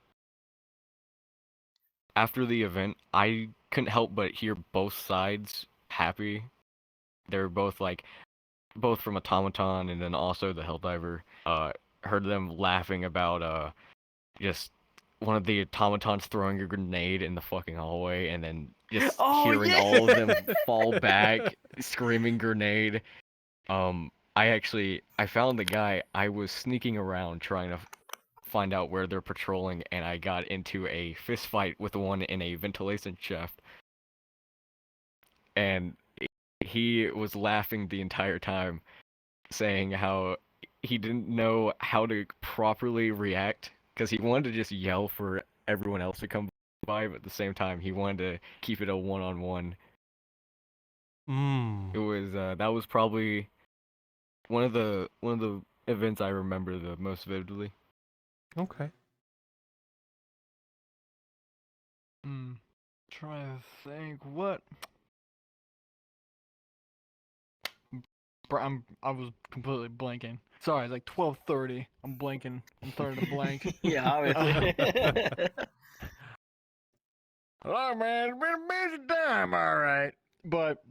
After the event, I couldn't help but hear both sides happy. They were both from automaton and then also the Helldiver. Heard them laughing about just one of the automatons throwing a grenade in the fucking hallway and then just hearing all of them fall back, screaming grenade. I found the guy. I was sneaking around trying to find out where they're patrolling, and I got into a fist fight with one in a ventilation shaft. And he was laughing the entire time, saying how he didn't know how to properly react, because he wanted to just yell for everyone else to come by, but at the same time, he wanted to keep it a one-on-one. It was that was probably one of the events I remember the most vividly. Okay. Trying to think what. I was completely blanking. Sorry, it's like 12:30. I'm blanking. I'm starting to blank. Yeah, obviously. Oh man, it's been a busy time, all right. But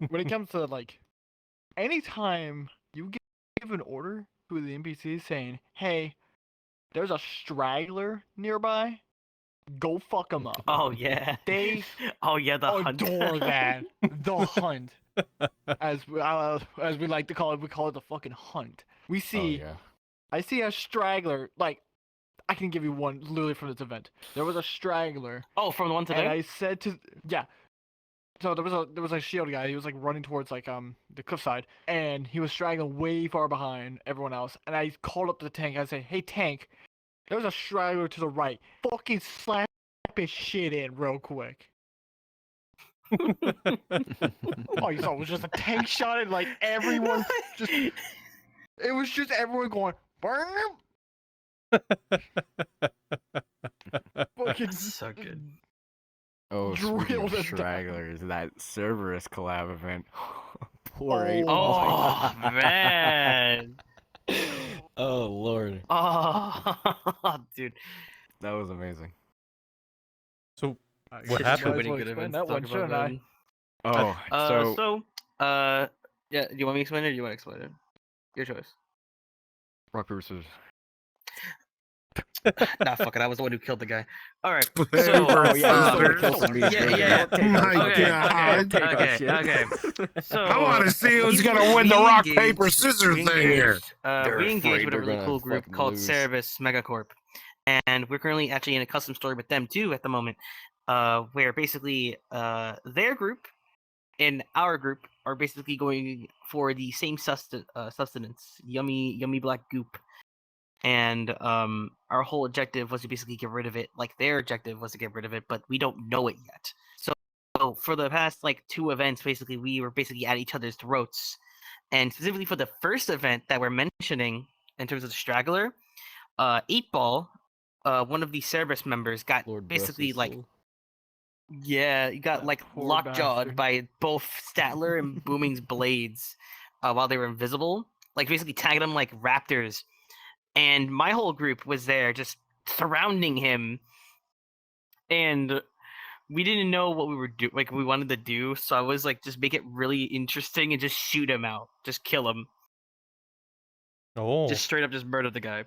when it comes to like, anytime you give an order to the NPCs saying, "Hey, there's a straggler nearby," go fuck them up. Oh yeah. They the hunt. adore that. The hunt, as we like to call it, we call it the fucking hunt. We see, I see a straggler. Like, I can give you one literally from this event. There was a straggler. Oh, from the one today. And I said to So there was a shield guy. He was like running towards like the cliffside, and he was straggling way far behind everyone else. And I called up to the tank. I said, "Hey tank, there's a straggler to the right. Fucking slap his shit in real quick." Oh, you saw it was just a tank shot, and like everyone just. It was just everyone going, "Burn him!" Fucking so good. Oh, speaking drilled of it stragglers, that Cerberus collab event. Poor ape. Oh man. Oh lord. Oh, dude. That was amazing. So What what Shit, happened? so many good Explain events that to one, talk shouldn't about, I? man. Yeah, do you want me to explain it or do you want to explain it? Your choice. rock paper scissors. Nah, fuck it. I was the one who killed the guy. All right. Flavor yeah, Okay. So I want to see who's we- gonna win the we rock engaged- paper scissors we thing here. we engaged afraid with a they're really gonna cool group fucking called lose. Cerebus Megacorp, and we're currently actually in a custom story with them too at the moment, where basically their group and our group are basically going for the same sustenance, yummy black goop. And our whole objective was to basically get rid of it. Like their objective was to get rid of it, but we don't know it yet. So for the past like 2 events, basically we were basically at each other's throats. And specifically for the first event that we're mentioning in terms of the straggler, 8-Ball, one of the Cerberus members, got Lord basically bless his like soul. he got That like poor lockjawed bastard. by both Statler and Booming's blades while they were invisible, like basically tagging them like raptors. And my whole group was there just surrounding him, and we didn't know what we were we wanted to do, so I was like, just make it really interesting and just shoot him out, just kill him, Oh. just straight up just murder the guy,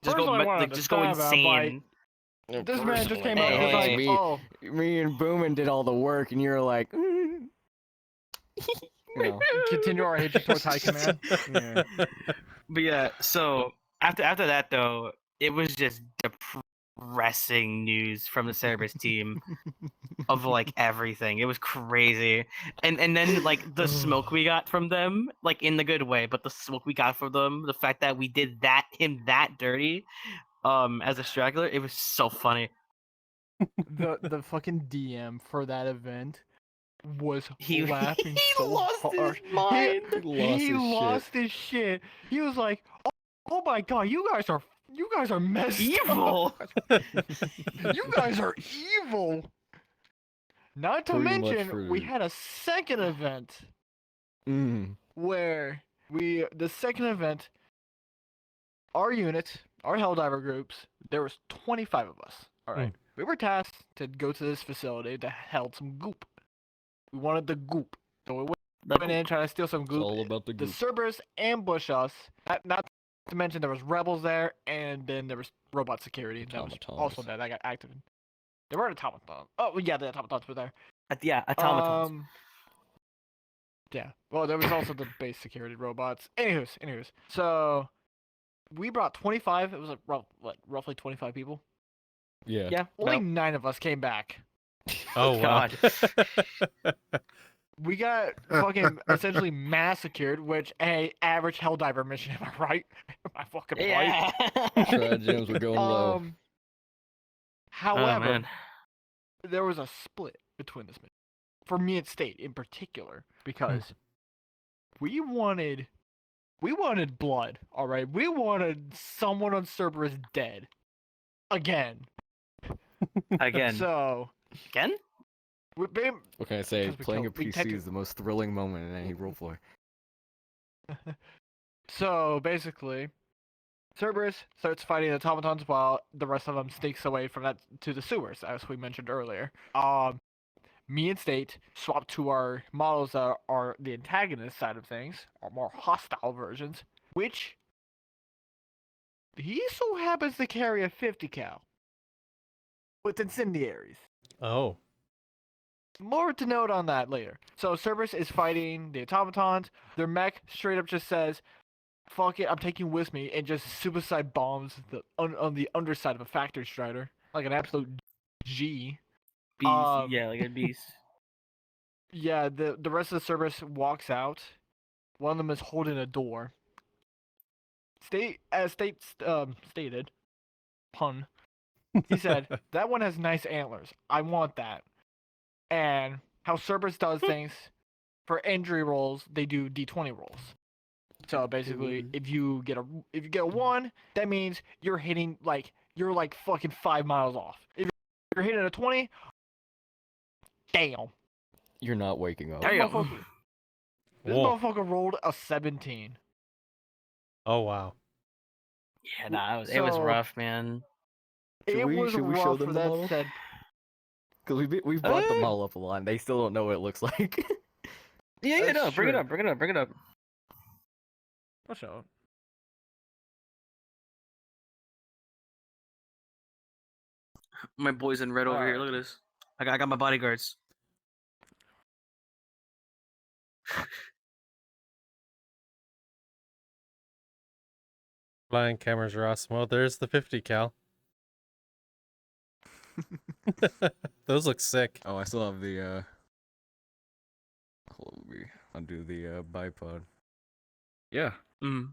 just First I wanted to just go stab him by insane. This man just came Personally. up and was like, me, oh, me and Boomin did all the work, and you're like, you know. continue our hatred towards High Command. Yeah. But yeah, so after that though, it was just depressing news from the Cerberus team of like everything. It was crazy, and then like the smoke we got from them, like in the good way, but the smoke we got from them, the fact that we did him that dirty, as a straggler, it was so funny. The fucking DM for that event was He laughing so lost hard. his mind. He lost his shit. He was like, "Oh my god, you guys are messed Evil. up. You guys are evil." Not to Pretty much mention, we for- had a second event Mm. where the second event, our unit, our Helldiver groups, there was 25 of us. All right. We were tasked to go to this facility to held some goop. We wanted the goop. So we went in trying to steal some It's goop. all about the The goop. Cerberus ambushed us. Not to mention there was rebels there, and then there was robot security that was Automatons. also there that got activated. There were automatons. Oh yeah, the automatons were there. Yeah, automatons. Yeah. Well, there was also the base security robots. Anywho's. So we brought 25. It was like roughly 25 people. Yeah. Yeah. Only no. 9 of us came back. Oh wow. We got fucking essentially massacred, which average Helldiver mission, am I right? Am I fucking right? Yeah. Trad gems were going low. Oh, However, man. there was a split between this mission. For me and State in particular, because we wanted blood, alright? We wanted someone on Cerberus dead. Again. Again. So Again? What can I say? because we Playing a killed- we PC technically- is the most thrilling moment in any roleplay. So basically, Cerberus starts fighting the automatons while the rest of them sneaks away from that to the sewers, as we mentioned earlier. Me and State swap to our models that are the antagonist side of things, our more hostile versions, which he so happens to carry a 50 cal with incendiaries. Oh. More to note on that later. So Cerberus is fighting the automatons. Their mech straight up just says, "Fuck it, I'm taking you with me," and just suicide bombs on the underside of a factory strider like an absolute G. Beast. Yeah, like a beast. Yeah, the rest of the Cerberus walks out. One of them is holding a door. Stated, pun. He said, "That one has nice antlers. I want that." And how Cerberus does things, for injury rolls, they do D20 rolls. So basically, if you get a 1, that means you're hitting you're fucking 5 miles off. If you're hitting a 20, damn. You're not waking up. Damn. This Whoa. motherfucker rolled a 17. Oh wow. Yeah, nah, it was So- rough, man. It was should we show rough them for the that model? said. Because we've brought them all up a lot, and they still don't know what it looks like. Yeah, That's no, bring it true. up, bring it up, bring it up. What's up? My boy's in red over here. Look at this. I got my bodyguards. Flying cameras are awesome. Oh, there's the 50 cal. Those look sick. Oh, I still have the hold on, let me undo the bipod. Yeah, Mm.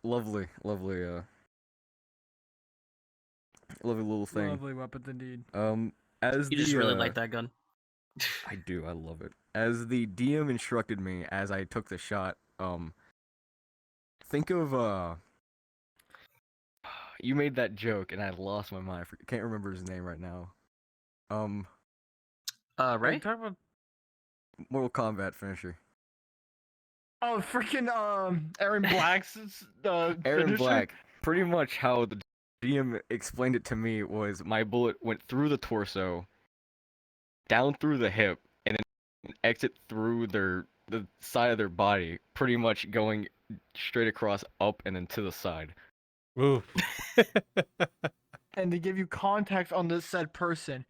lovely lovely little thing. Lovely weapons indeed. As You the just really like that gun. I do, I love it. As the DM instructed me as I took the shot, think of you made that joke and I lost my mind. I can't remember his name right now. Ray? Talk about Mortal Kombat finisher. oh freaking Aaron Black's Aaron finisher? Black. Pretty much how the DM explained it to me was my bullet went through the torso, down through the hip, and then exit through the side of their body, pretty much going straight across up and then to the side. Ooh. and they give you context on this said person.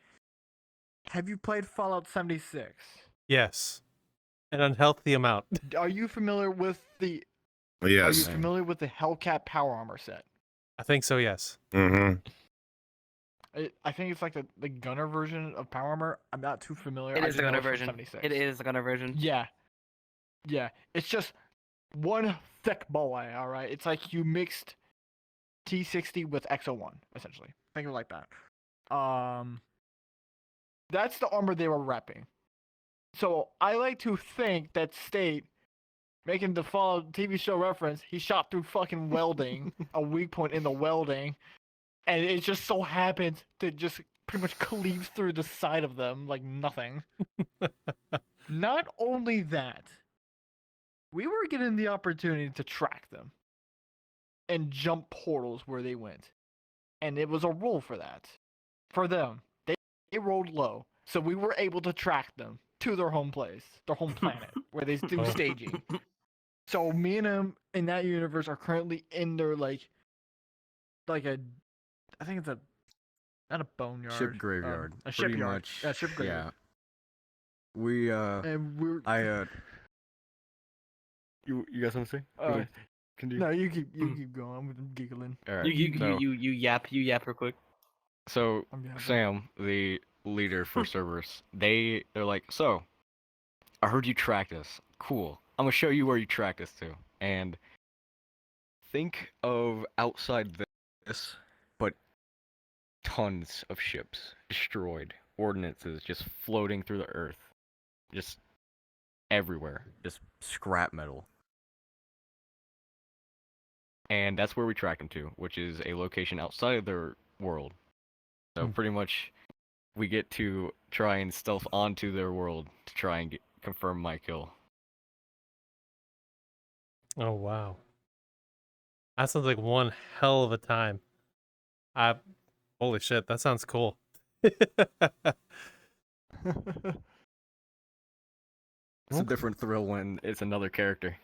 Have you played Fallout 76? Yes. An unhealthy amount. Are you familiar with the Are you Yes. familiar with the Hellcat power armor set? I think so, yes. Mm-hmm. I think it's like the gunner version of power armor. I'm not too familiar. It I is just the know gunner it's from version. 76. It is the gunner version. Yeah. Yeah. It's just one thick boy, alright? It's like you mixed T60 with XO1, essentially. Think of it like that. That's the armor they were repping. So I like to think that State, making the Fallout TV show reference, he shot through fucking welding, a weak point in the welding, and it just so happens to just pretty much cleave through the side of them like nothing. Not only that, we were given the opportunity to track them and jump portals where they went. And it was a roll for that. For them. They rolled low. So we were able to track them to their home place, their home planet, where they do staging. So me and him in that universe are currently in their like a, I think it's a, not a boneyard. Ship graveyard. A Pretty shipyard. much. Yeah, ship graveyard. Yeah. We And we're You got something to say? Go ahead. Continue. no, you keep going. I'm giggling. All right. You yap real quick. So I'm yapping. Sam, the leader for servers, they're like, so I heard you tracked us. Cool. I'm gonna show you where you tracked us to. And think of outside this, but tons of ships destroyed, ordnances just floating through the earth, just everywhere. Just scrap metal. And that's where we tracked them to, which is a location outside of their world. So pretty much, we get to try and stealth onto their world to try and confirm my kill. Oh, wow. That sounds like one hell of a time. Holy shit, that sounds cool. It's a different thrill when it's another character.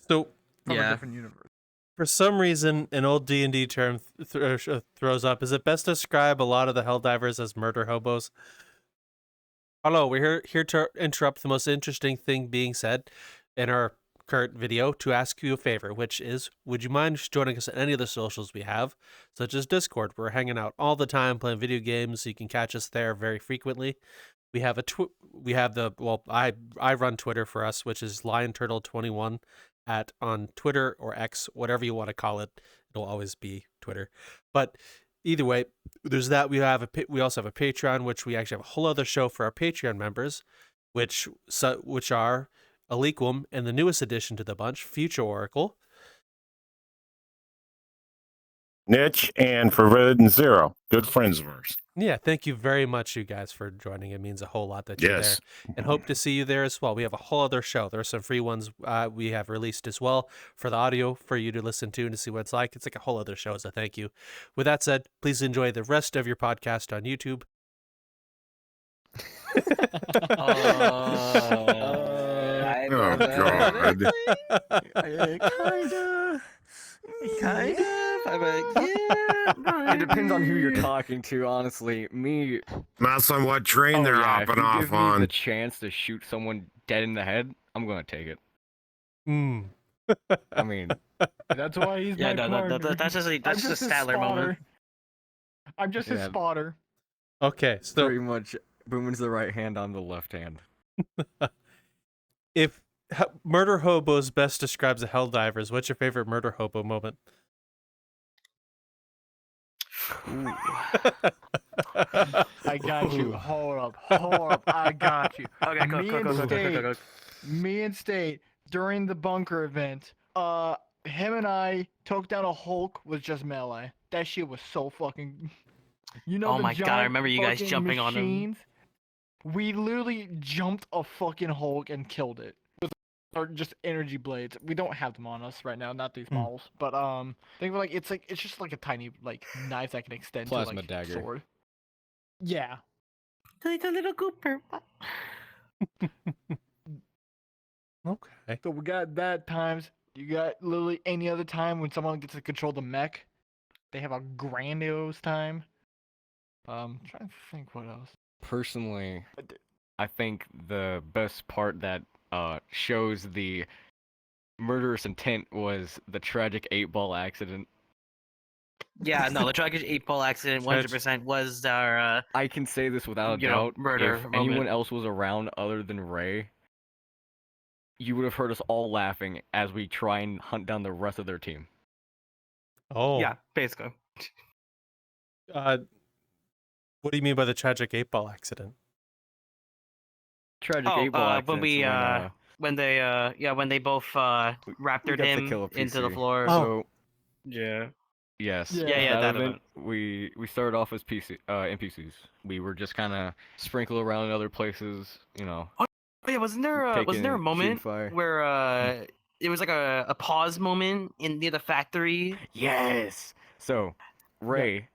So, From a different universe. for some reason, an old D&D term throws up. Is it best to describe a lot of the Helldivers as murder hobos? Hello, we're here to interrupt the most interesting thing being said in our current video to ask you a favor, which is, would you mind joining us on any of the socials we have, such as Discord? We're hanging out all the time playing video games, so you can catch us there very frequently. We have I run Twitter for us, which is LionTurtle21 on Twitter or X, whatever you want to call it. It'll always be Twitter. But either way, there's that. We also have a Patreon, which we actually have a whole other show for our Patreon members, which are Aliquum and the newest addition to the bunch, Future Oracle, Niche and Forbidden Zero, good friends of ours. Yeah, thank you very much, you guys, for joining. It means a whole lot that you're Yes. there. And hope to see you there as well. We have a whole other show. There are some free ones we have released as well for the audio for you to listen to and to see what it's like. It's like a whole other show, so thank you. With that said, please enjoy the rest of your podcast on YouTube. Oh, God. Kind of. I'm like, yeah. It depends on who you're talking to, honestly. Me, That's on what train they're if hopping you off give me on. the chance to shoot someone dead in the head, I'm gonna take it. Mm. I mean, That's why he's Yeah, my no, partner. that's just a I'm just a Statler moment. spotter. I'm just a Yeah. spotter. Okay, so pretty much, Boomin's the right hand, I'm the left hand. if Murder Hobo's best describes the Helldivers, what's your favorite Murder Hobo moment? I got you. Hold up. I got you. Okay, Me and go. State, me and State during the bunker event, him and I took down a Hulk with just melee. That shit was so fucking. You know Oh the my God, I giant remember you guys fucking jumping on him. machines? We literally jumped a fucking Hulk and killed it with our just energy blades. We don't have them on us right now, not these models. But think of it's just like a tiny like knife that can extend Plasma to like dagger. sword. Yeah. Like a little Cooper. Okay. So we got that times. You got literally any other time when someone gets to control the mech. they have a grandiose time. Trying to think what else. Personally, I think the best part that shows the murderous intent was the tragic 8-ball accident. Yeah, no, the tragic 8-ball accident 100% was our I can say this without a doubt. murder If moment. anyone else was around other than Ray, you would have heard us all laughing as we try and hunt down the rest of their team. Oh. Yeah, basically. What do you mean by the tragic 8-ball accident? Tragic 8-ball accident. when they both raptored him into the floor. Oh. So Yeah. yes, Yeah, that event. We started off as NPCs. We were just kind of sprinkled around in other places, you know. Oh yeah, wasn't there a shooting moment fire. where it was like a pause moment near the factory? Yes. So Ray,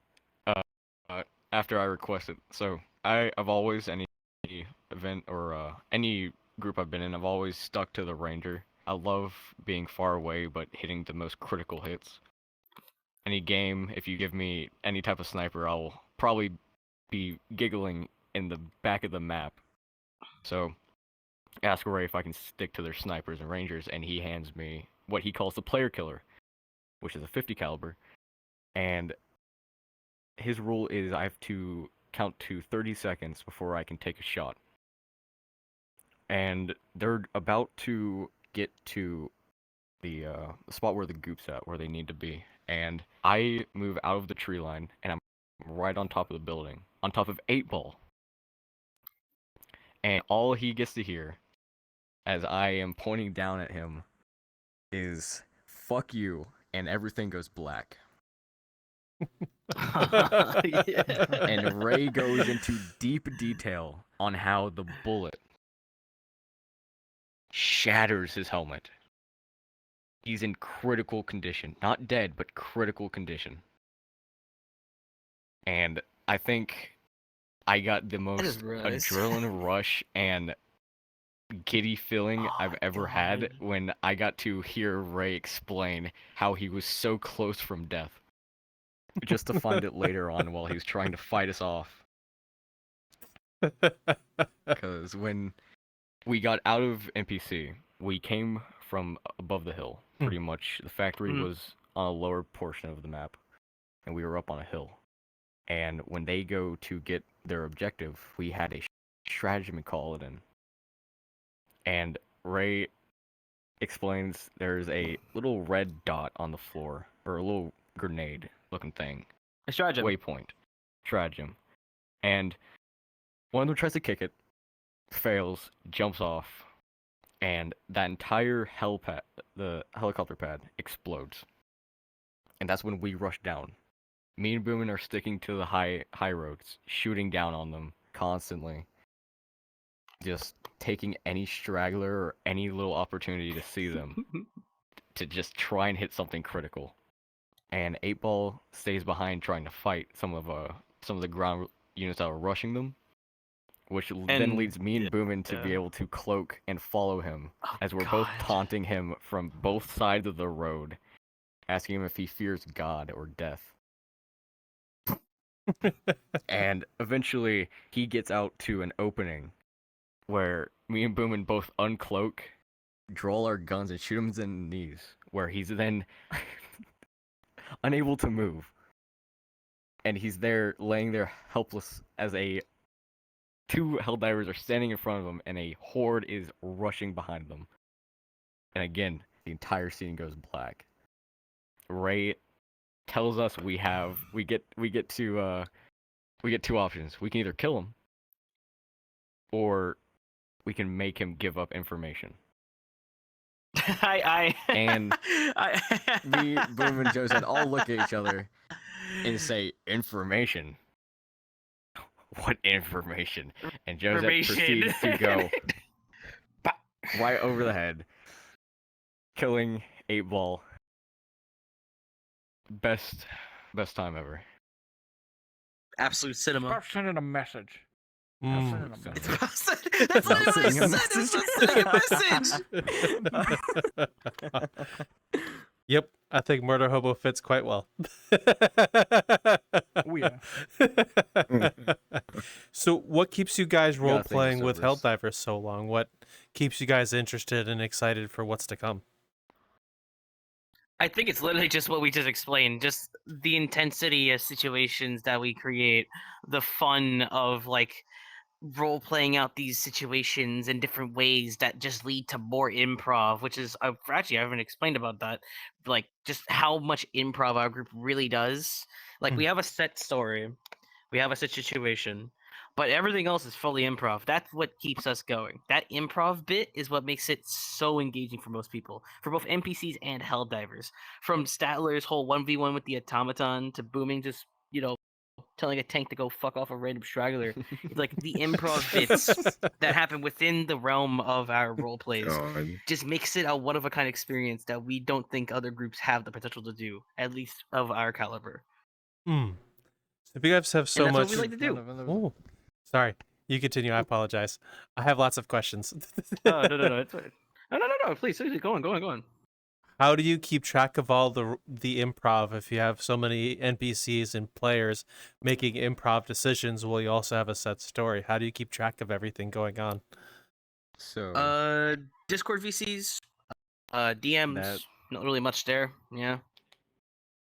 after I requested, so I've always any event or any group I've been in, I've always stuck to the ranger. I love being far away but hitting the most critical hits. Any game, if you give me any type of sniper, I'll probably be giggling in the back of the map. So ask Ray if I can stick to their snipers and rangers, and he hands me what he calls the player killer, which is a 50 caliber. And his rule is I have to count to 30 seconds before I can take a shot. And they're about to get to the spot where the goop's at, where they need to be. And I move out of the tree line, and I'm right on top of the building, on top of 8-ball. And all he gets to hear, as I am pointing down at him, is "fuck you," and everything goes black. And Ray goes into deep detail on how the bullet shatters his helmet. He's in critical condition. Not dead, but critical condition. And I think I got the most adrenaline rush and giddy feeling I've ever had when I got to hear Ray explain how he was so close from death. Just to find it later on while he was trying to fight us off. Because when we got out of NPC, we came from above the hill, pretty much. The factory was on a lower portion of the map, and we were up on a hill. And when they go to get their objective, we had a stratagem call it in. And Ray explains there's a little red dot on the floor, or a little grenade-looking thing. A stratagem. Waypoint. Stratagem. And one of them tries to kick it, fails, jumps off, and that entire the helicopter pad explodes. And that's when we rush down. Me and Boomin are sticking to the high roads, shooting down on them constantly. Just taking any straggler or any little opportunity to see them to just try and hit something critical. And 8-ball stays behind trying to fight some of the ground units that are rushing them. Which then leads me and Boomin to be able to cloak and follow him, as we're both taunting him from both sides of the road, asking him if he fears God or death. And eventually, he gets out to an opening where me and Boomin both uncloak, draw our guns, and shoot him in the knees, where he's then unable to move. And he's there, laying there helpless as two Helldivers are standing in front of him, and a horde is rushing behind them. And again, the entire scene goes black. Ray tells us we get two options. We can either kill him, or we can make him give up information. And me, Boom, and Joseph all look at each other and say, "Information? What information?" And Joseph proceeds to go right over the head, killing 8-ball. Best time ever. Absolute cinema. Stop sending a message. It's about that's not even a message. It's just sending a message. Yep. I think Murder Hobo fits quite well. Oh yeah. So, what keeps you guys You role gotta thank us playing with over this. Helldivers so long? What keeps you guys interested and excited for what's to come? I think it's literally just what we just explained. Just the intensity of situations that we create, the fun of like role playing out these situations in different ways that just lead to more improv, which is actually I haven't explained about that. Like just how much improv our group really does. Like we have a set story, we have a set situation, but everything else is fully improv. That's what keeps us going. That improv bit is what makes it so engaging for most people, for both NPCs and Helldivers. From Statler's whole 1v1 with the automaton to Booming just, telling a tank to go fuck off a random straggler. It's like the improv bits that happen within the realm of our role plays God. just makes it a one of a kind experience that we don't think other groups have the potential to do, at least of our caliber. Hmm. So if you guys have so And that's much, what we like to do. oh, sorry, you continue. I apologize. I have lots of questions. Oh, no, it's fine. No, please, go on. How do you keep track of all the improv if you have so many NPCs and players making improv decisions while you also have a set story? How do you keep track of everything going on? So Discord VCs, DMs, That- not really much there. Yeah.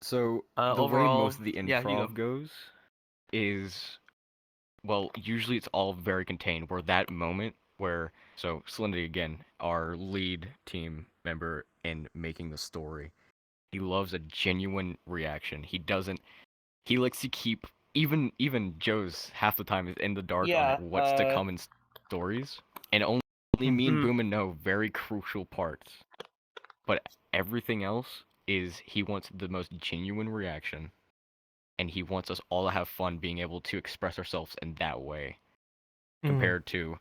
So the Overall, way most of the yeah, you go. improv goes is, well, usually it's all very contained. Where that moment where, so Slendy again, our lead team member in making the story, he loves a genuine reaction. He likes to keep, even Joe's half the time is in the dark Yeah, on what's to come in stories, and only me and Mhm. Boomin know very crucial parts. But everything else is he wants the most genuine reaction, and he wants us all to have fun being able to express ourselves in that way, compared to,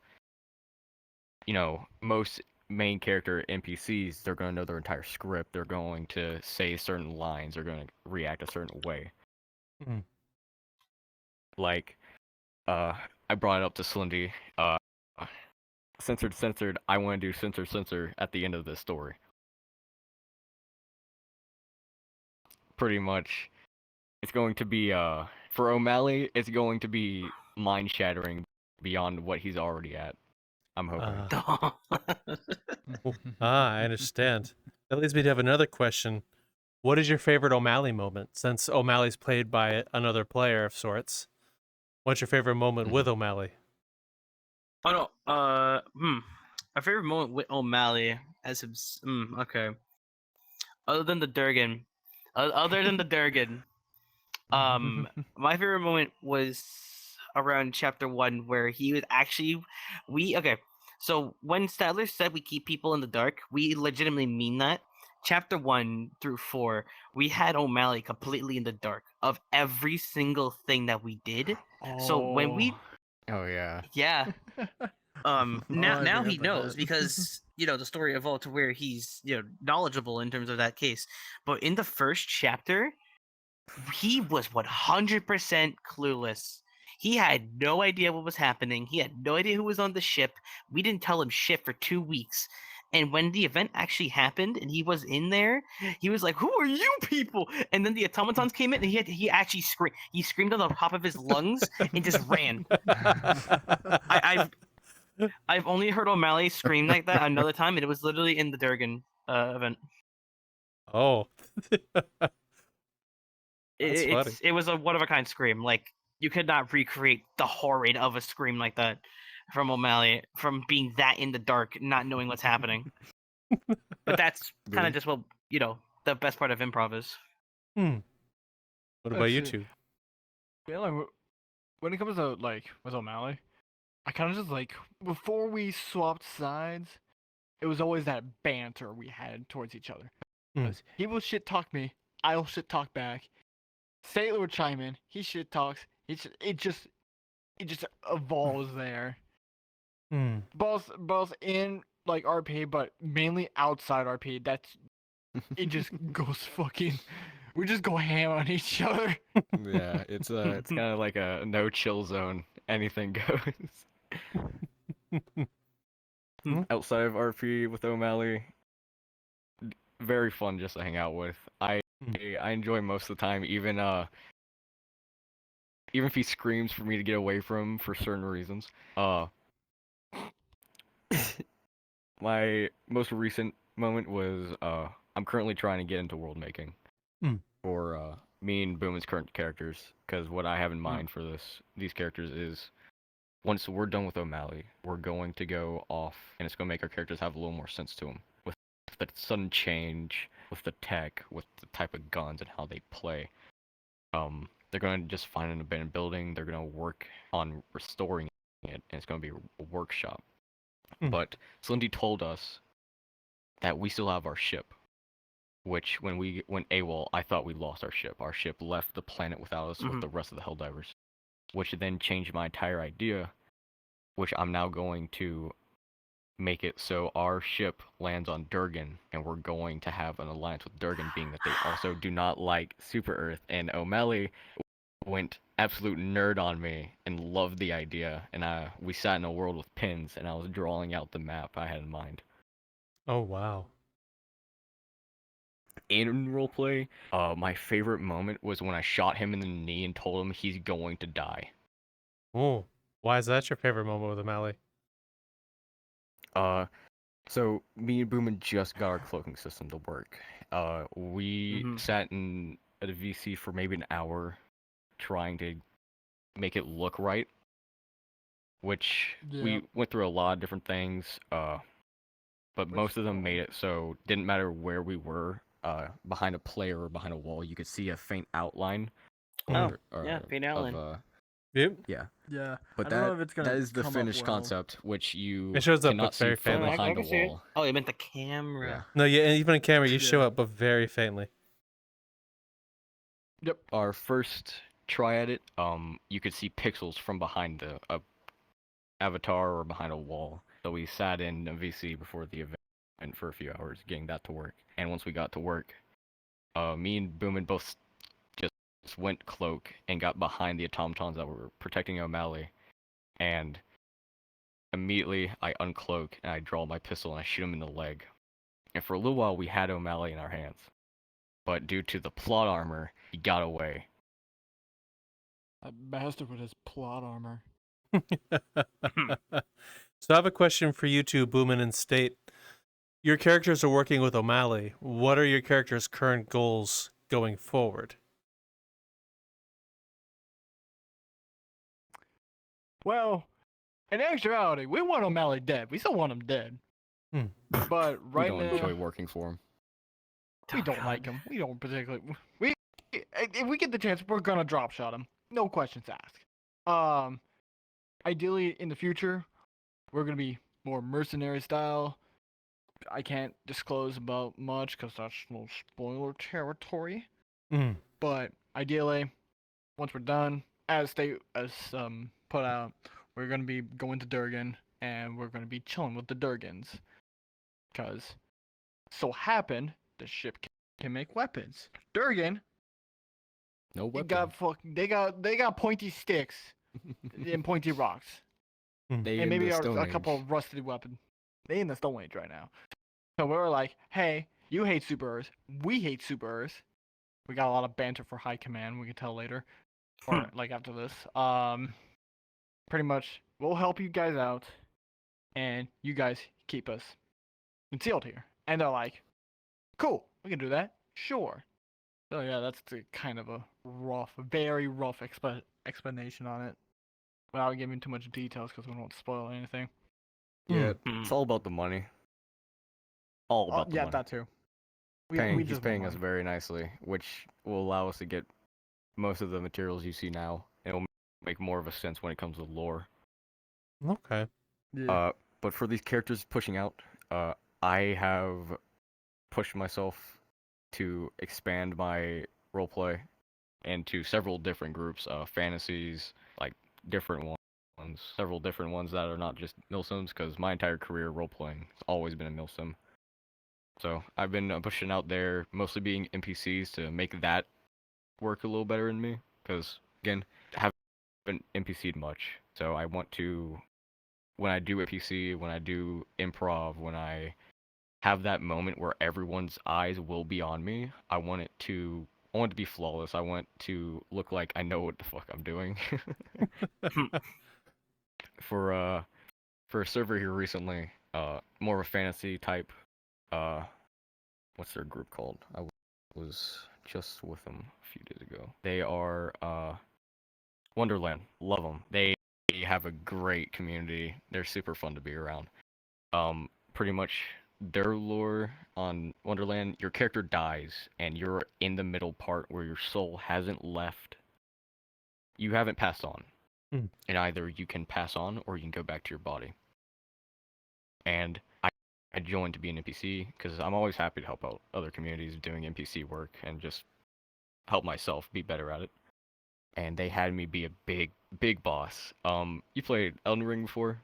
most main character NPCs. They're going to know their entire script, they're going to say certain lines, they're going to react a certain way. Mm. Like, I brought it up to Slendy, censored, I want to do censor at the end of this story. Pretty much, it's going to be, for O'Malley, it's going to be mind-shattering beyond what he's already at. I'm hoping. I understand. That leads me to have another question. What is your favorite O'Malley moment? Since O'Malley's played by another player of sorts, what's your favorite moment with O'Malley? Oh no. My favorite moment with O'Malley as him. Okay. Other than the Durgan, my favorite moment was around chapter 1 where he was actually okay. So when Statler said we keep people in the dark, we legitimately mean that. Chapter 1 through 4, we had O'Malley completely in the dark of every single thing that we did. So when we Oh yeah. yeah. Now I he forgot about knows that. because the story evolved to where he's knowledgeable in terms of that case. But in the first chapter, he was 100% clueless. He had no idea what was happening. He had no idea who was on the ship. We didn't tell him shit for 2 weeks. And when the event actually happened and he was in there, he was like, "Who are you people?" And then the automatons came in and he actually screamed. He screamed on the top of his lungs and just ran. I've only heard O'Malley scream like that another time, and it was literally in the Durgan event. Oh. That's funny. It was a one of a kind scream. Like you could not recreate the horrid of a scream like that from O'Malley from being that in the dark, not knowing what's happening. But that's kind of just what the best part of improv is. What about you Actually, two? Yeah, like when it comes to with O'Malley, I kind of just before we swapped sides, it was always that banter we had towards each other. 'Cause he will shit talk me, I'll shit talk back. Sailor would chime in, he shit talks. It just evolves there. Both in RP, but mainly outside RP. It just goes fucking. We just go ham on each other. Yeah, it's kind of like a no chill zone. Anything goes. Outside of RP with O'Malley, very fun just to hang out with. I enjoy most of the time, even if he screams for me to get away from him for certain reasons. My most recent moment was I'm currently trying to get into world making for me and Boomin's current characters, because what I have in mind for these characters is once we're done with O'Malley, we're going to go off and it's going to make our characters have a little more sense to them with the sudden change, with the tech, with the type of guns and how they play. They're going to just find an abandoned building, they're going to work on restoring it, and it's going to be a workshop. But Slindy told us that we still have our ship, which when we went AWOL, I thought we lost our ship. Our ship left the planet without us with the rest of the Helldivers, which then changed my entire idea, which I'm now going to make it so our ship lands on Durgan, and we're going to have an alliance with Durgan, being that they also do not like Super Earth, and O'Malley went absolute nerd on me and loved the idea, and we sat in a world with pins, and I was drawing out the map I had in mind. Oh wow. In roleplay, my favorite moment was when I shot him in the knee and told him he's going to die. Oh, why is that your favorite moment with O'Malley? So me and Boomin just got our cloaking system to work. We sat in at a VC for maybe an hour trying to make it look right, which we went through a lot of different things, but most of them made it so it didn't matter where we were, behind a player or behind a wall, you could see a faint outline. Faint outline. Yep. Yeah. Yeah. But I don't know if it's gonna that is the come up finished well. concept, which you It shows up, cannot but see very from faintly. behind I a can see it. wall. Oh, you meant the camera. No, yeah, and even in camera, you show up, but very faintly. Yep. Our first try at it, you could see pixels from behind a avatar or behind a wall. So we sat in a VC before the event for a few hours, getting that to work. And once we got to work, me and Boomin both just went cloak and got behind the automatons that were protecting O'Malley. And immediately I uncloak and I draw my pistol and I shoot him in the leg. And for a little while we had O'Malley in our hands. But due to the plot armor, he got away. That bastard with his plot armor. So I have a question for you two, Boomin and State. Your characters are working with O'Malley. What are your characters' current goals going forward? Well, in actuality, we want O'Malley dead. We still want him dead. But right we don't now, enjoy working for him. we don't like him. We don't particularly. If we get the chance, we're gonna drop shot him. No questions asked. Ideally, in the future, we're gonna be more mercenary style. I can't disclose about much because that's no spoiler territory. But ideally, once we're done, as put out, we're gonna be going to Durgan and we're gonna be chilling with the Durgans, because so happen the ship can make weapons. Durgan, No they weapon. got pointy sticks and pointy rocks, They and in maybe the a Stone couple Age. of rusted weapons. They in the Stone Age right now. So we were like, hey, you hate Super Earth, we hate Super Earth. We got a lot of banter for high command, we can tell later. Or like after this. Pretty much we'll help you guys out and you guys keep us concealed here. And they're like, cool, we can do that. Sure. So yeah, that's the kind of a very rough explanation on it. Without giving too much details because we don't want to spoil anything. Yeah, it's all about the money. All about the money. that too. He's paying us very nicely, which will allow us to get most of the materials you see now. It'll make more of a sense when it comes to lore. Okay. Yeah. But for these characters pushing out, I have pushed myself to expand my roleplay into several different groups, fantasies, like different ones, several different ones that are not just milsims, because my entire career roleplaying has always been a milsim. So I've been pushing out there, mostly being NPCs to make that work a little better in me, because again, I haven't NPC'd much. So I want to, when I do NPC, when I do improv, when I have that moment where everyone's eyes will be on me. I want it to be flawless. I want to look like I know what the fuck I'm doing. For a server here recently, more of a fantasy type, what's their group called? I was just with them a few days ago. They are Wonderland. Love them. They have a great community. They're super fun to be around. Pretty much their lore on Wonderland, your character dies and you're in the middle part where your soul hasn't left. You haven't passed on. And either you can pass on or you can go back to your body. And I joined to be an NPC because I'm always happy to help out other communities doing NPC work and just help myself be better at it. And they had me be a big boss. You played Elden Ring before?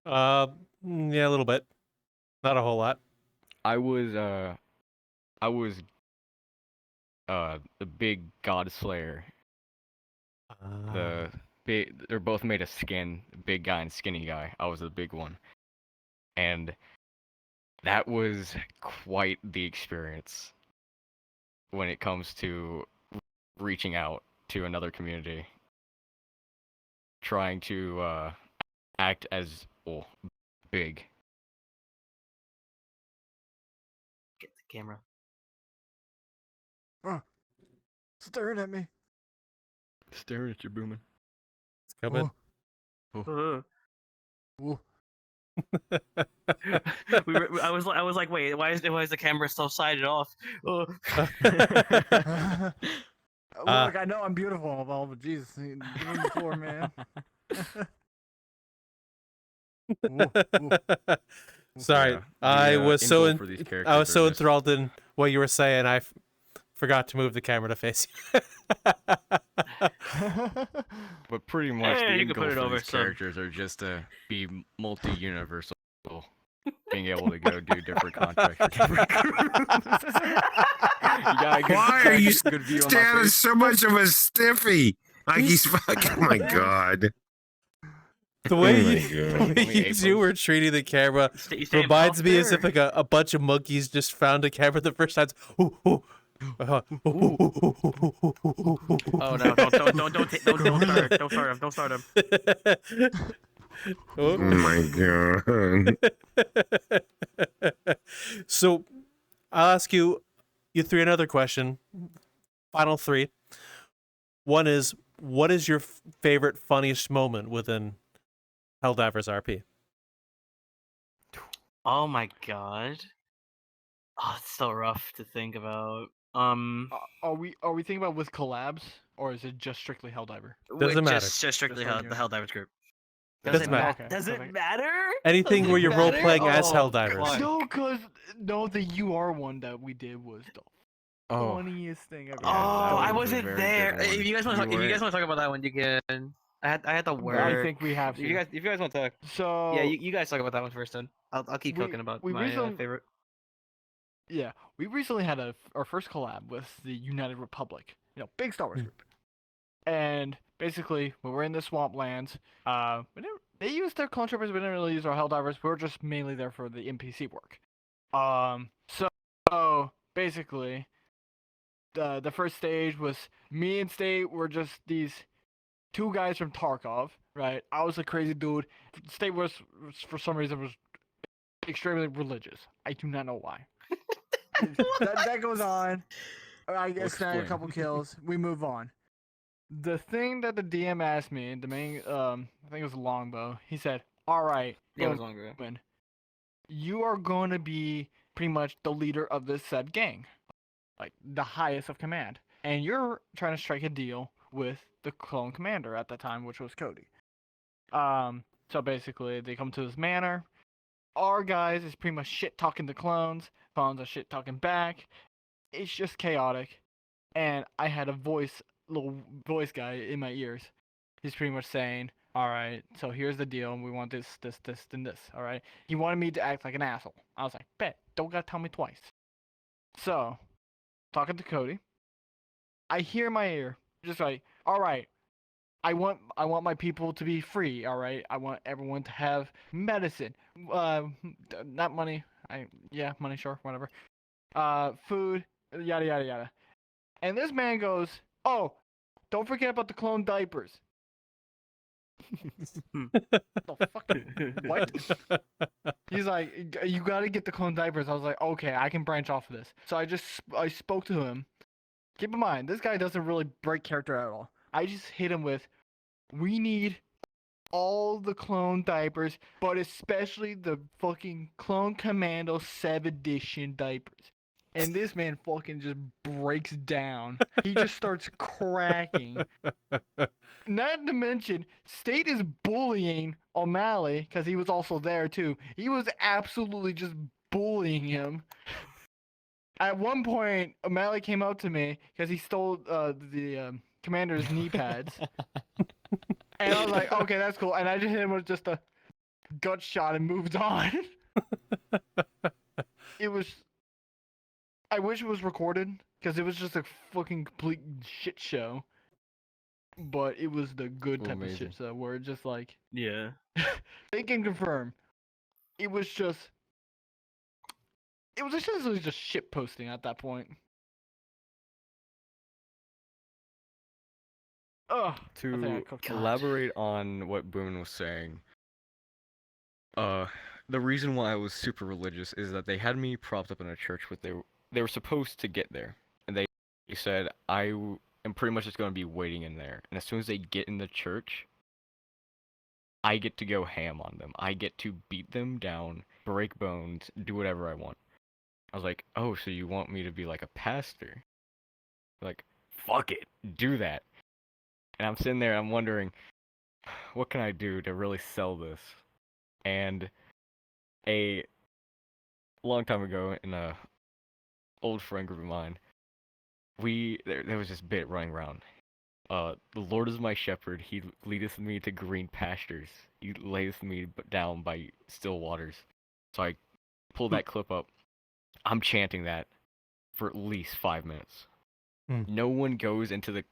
Yeah, a little bit. Not a whole lot. I was the big god slayer. They're both made of skin, big guy and skinny guy. I was the big one. And that was quite the experience when it comes to reaching out to another community. Trying to act as big. Get the camera. Staring at me. Staring at you, booming. It's coming. Ooh. I was like, wait, why is the camera so sided off? Look, I know I'm beautiful and all, but Jesus, give me the floor, man. Sorry, Yeah, I was so info for these I characters was are so just- enthralled in what you were saying, I forgot to move the camera to face you. But pretty much the You end can goal put it for over these some. characters are just to be multi-universal, being able to go do different contracts for different groups. You got a good, Why are you good view on my standing face? so much of a stiffy? Like he's fucking. Oh my god. The way Oh my you, God. the way you two were treating the camera You staying reminds me as puffed if like a bunch of monkeys just found a camera the first time. Ooh, ooh. Oh no! Don't start him! Oh my god. So, I'll ask you three another question. Final three. One is, what is your favorite, funniest moment within Helldivers RP? Oh my god! Oh, it's so rough to think about. Are we thinking about with collabs, or is it just strictly Helldiver? Doesn't matter. Just strictly Just the like Helldivers group. Doesn't matter. Okay, Does it perfect. matter? Anything Does where it you're matter? role-playing as Oh, Helldivers. God. No, the UR one that we did was the Oh, funniest thing I've Oh, ever. that I was a wasn't very there. good one. If you guys want to You weren't- talk about that one, you can. I had to work. I think we have to. If you guys want to talk, So yeah, you guys talk about that one first. Then I'll keep We- talking about we my recently- favorite. yeah, we recently had our first collab with the United Republic, big Star Wars group, and basically we were in the swamplands. They used their clone troopers, we didn't really use our Helldivers. We were just mainly there for the NPC work. So basically, the first stage was me and State were just these two guys from Tarkov, right? I was a crazy dude. State was for some reason was extremely religious. I do not know why. that goes on. I guess snag a explain. couple kills. We move on. The thing that the DM asked me, the main, I think it was Longbow. He said, "All right, Yeah, it was longer. Gentlemen, you are going to be pretty much the leader of this said gang, like the highest of command, and you're trying to strike a deal with the clone commander at the time, which was Cody. So basically, they come to this manor. Our guys is pretty much shit talking the clones. Clones are shit talking back. It's just chaotic, and I had a little voice guy in my ears. He's pretty much saying, "All right, so here's the deal. We want this, and this. All right." He wanted me to act like an asshole. I was like, "Bet, don't gotta tell me twice." So, talking to Cody, I hear in my ear, just like, "All right, I want my people to be free. All right, I want everyone to have medicine, not money. Yeah, money, sure, whatever. Food, yada yada yada. And this man goes, "Oh, don't forget about the clone diapers." The fucking what? He's like, "You gotta get the clone diapers." I was like, "Okay, I can branch off of this." So I spoke to him. Keep in mind, this guy doesn't really break character at all. I just hit him with, "We need all the clone diapers, but especially the fucking Clone Commando 7th edition diapers." And this man fucking just breaks down. He just starts cracking. Not to mention, State is bullying O'Malley because he was also there too. He was absolutely just bullying him. At one point, O'Malley came up to me because he stole the commander's knee pads. And I was like, okay, that's cool. And I just hit him with just a gut shot and moved on. It was. I wish it was recorded because it was just a fucking complete shit show. But it was the good type of shit show where it just like. Yeah. They can confirm. It was just. It was essentially just shit posting at that point. Ugh. To elaborate on what Boone was saying, the reason why I was super religious is that they had me propped up in a church with they were supposed to get there, and they said I am pretty much just going to be waiting in there, and as soon as they get in the church, I get to go ham on them. I get to beat them down, break bones, do whatever I want. I was like, oh, so you want me to be like a pastor? Like, fuck it, do that. And I'm sitting there, I'm wondering, what can I do to really sell this? And a long time ago, in a old friend group of mine, there was this bit running around. The Lord is my shepherd; He leadeth me to green pastures. He layeth me down by still waters. So I pulled that clip up. I'm chanting that for at least 5 minutes. No one goes into the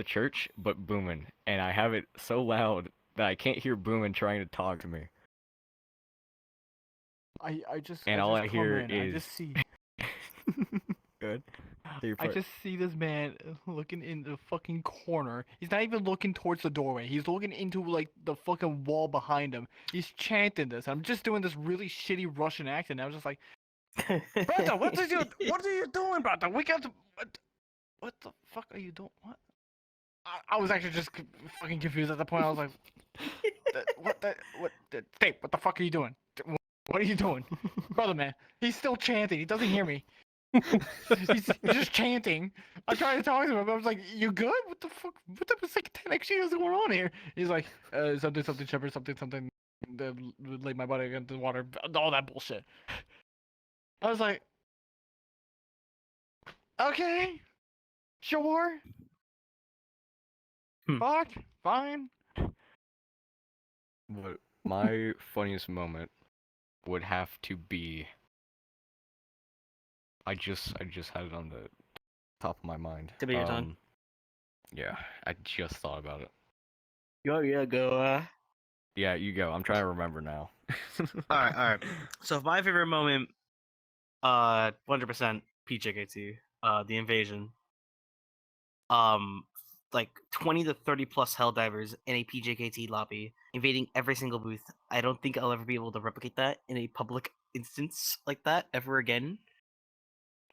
church but Boomin, and I have it so loud that I can't hear Boomin trying to talk to me. I just all I come hear in, is I just see. Good. I just see this man looking in the fucking corner. He's not even looking towards the doorway. He's looking into like the fucking wall behind him. He's chanting this. I'm just doing this really shitty Russian accent. I was just like, "Brother, what are you doing, brother? We got to, what the fuck are you doing? What?" I was actually just fucking confused at the point. I was like, what the fuck are you doing? What are you doing? Brother, man, he's still chanting. He doesn't hear me. He's just chanting. I tried to talk to him. I was like, "You good? What the fuck? What the satanic shit is going on here?" He's like, something shepherd, something. Lay my body against the water. All that bullshit. I was like, okay, sure. Fuck, fine. But my funniest moment would have to be. I just had it on the top of my mind. Tip of your tongue. Yeah, I just thought about it. Go. Yeah, you go. I'm trying to remember now. All right. So my favorite moment, 100% PJKT, the invasion. Like 20 to 30 plus Helldivers in a PJKT lobby, invading every single booth. I don't think I'll ever be able to replicate that in a public instance like that ever again.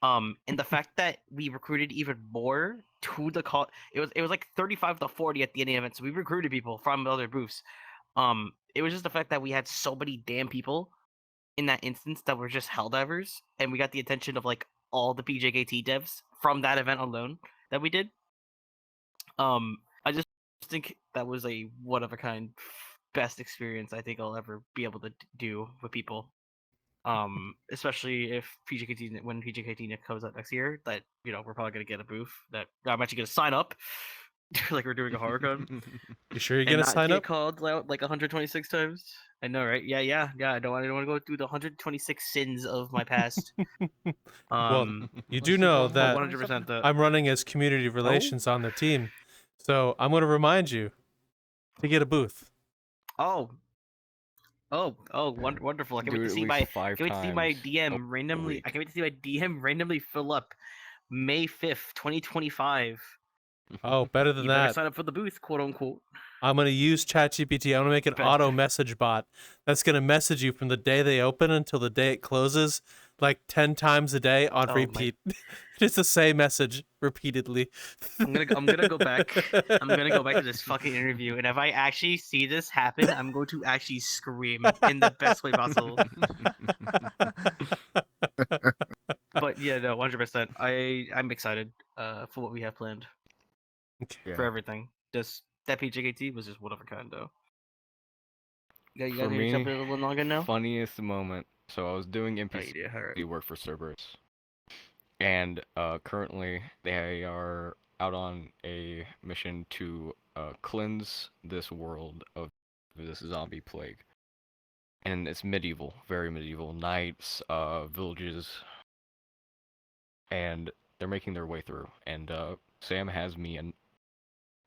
And the fact that we recruited even more to the call, it was like 35 to 40 at the end of the event. So we recruited people from other booths. It was just the fact that we had so many damn people in that instance that were just Helldivers, and we got the attention of like all the PJKT devs from that event alone that we did. I just think that was a one of a kind best experience I think I'll ever be able to do with people. Especially if when PJKT comes out next year, that we're probably gonna get a booth that I'm actually gonna sign up, like we're doing a HorrorCon. You sure you're gonna sign up? Called like 126 times. I know, right? Yeah. I don't want to go through the 126 sins of my past. Well, you do know that 100%. I'm running as community relations on the team, so I'm gonna remind you to get a booth. Oh, Wonderful! I can't Do wait it to at see least my 5 can't wait to see my times DM a randomly. I week. can't wait to see my DM randomly fill up May 5th, 2025. Oh, better than You better that. sign up for the booth, quote unquote. I'm going to use ChatGPT. I'm going to make an Bet. auto message bot that's going to message you from the day they open until the day it closes, like 10 times a day on Oh my- repeat. Just the same message repeatedly. I'm gonna go back. I'm gonna go back to this fucking interview, and if I actually see this happen, I'm going to actually scream in the best way possible. But yeah, no, 100%. I'm excited for what we have planned for everything. Just that PJKT was just one of a kind, though. You For guys need to jump me, in a little longer now? funniest moment. So I was doing Oh, NPC you did. Alright. work for Cerberus, and currently they are out on a mission to cleanse this world of this zombie plague. And it's medieval, very medieval. Knights, villages, and they're making their way through. And Sam has me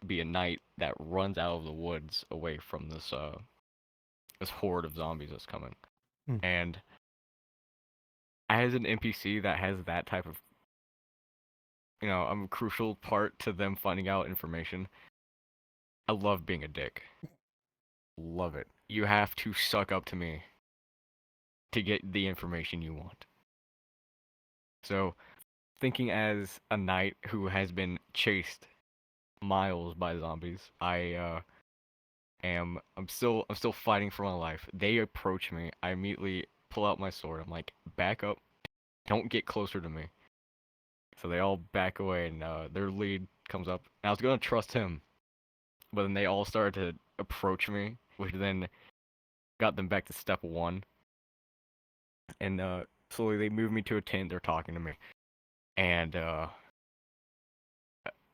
be a knight that runs out of the woods away from this horde of zombies that's coming. Hmm. And as an NPC that has that type of, I'm a crucial part to them finding out information. I love being a dick. Love it. You have to suck up to me to get the information you want. So, thinking as a knight who has been chased miles by zombies, I'm still fighting for my life. They approach me. I immediately pull out my sword. I'm like, back up. Don't get closer to me. So they all back away, and their lead comes up. And I was gonna trust him, but then they all started to approach me, which then got them back to step one. And slowly they moved me to a tent. They're talking to me, and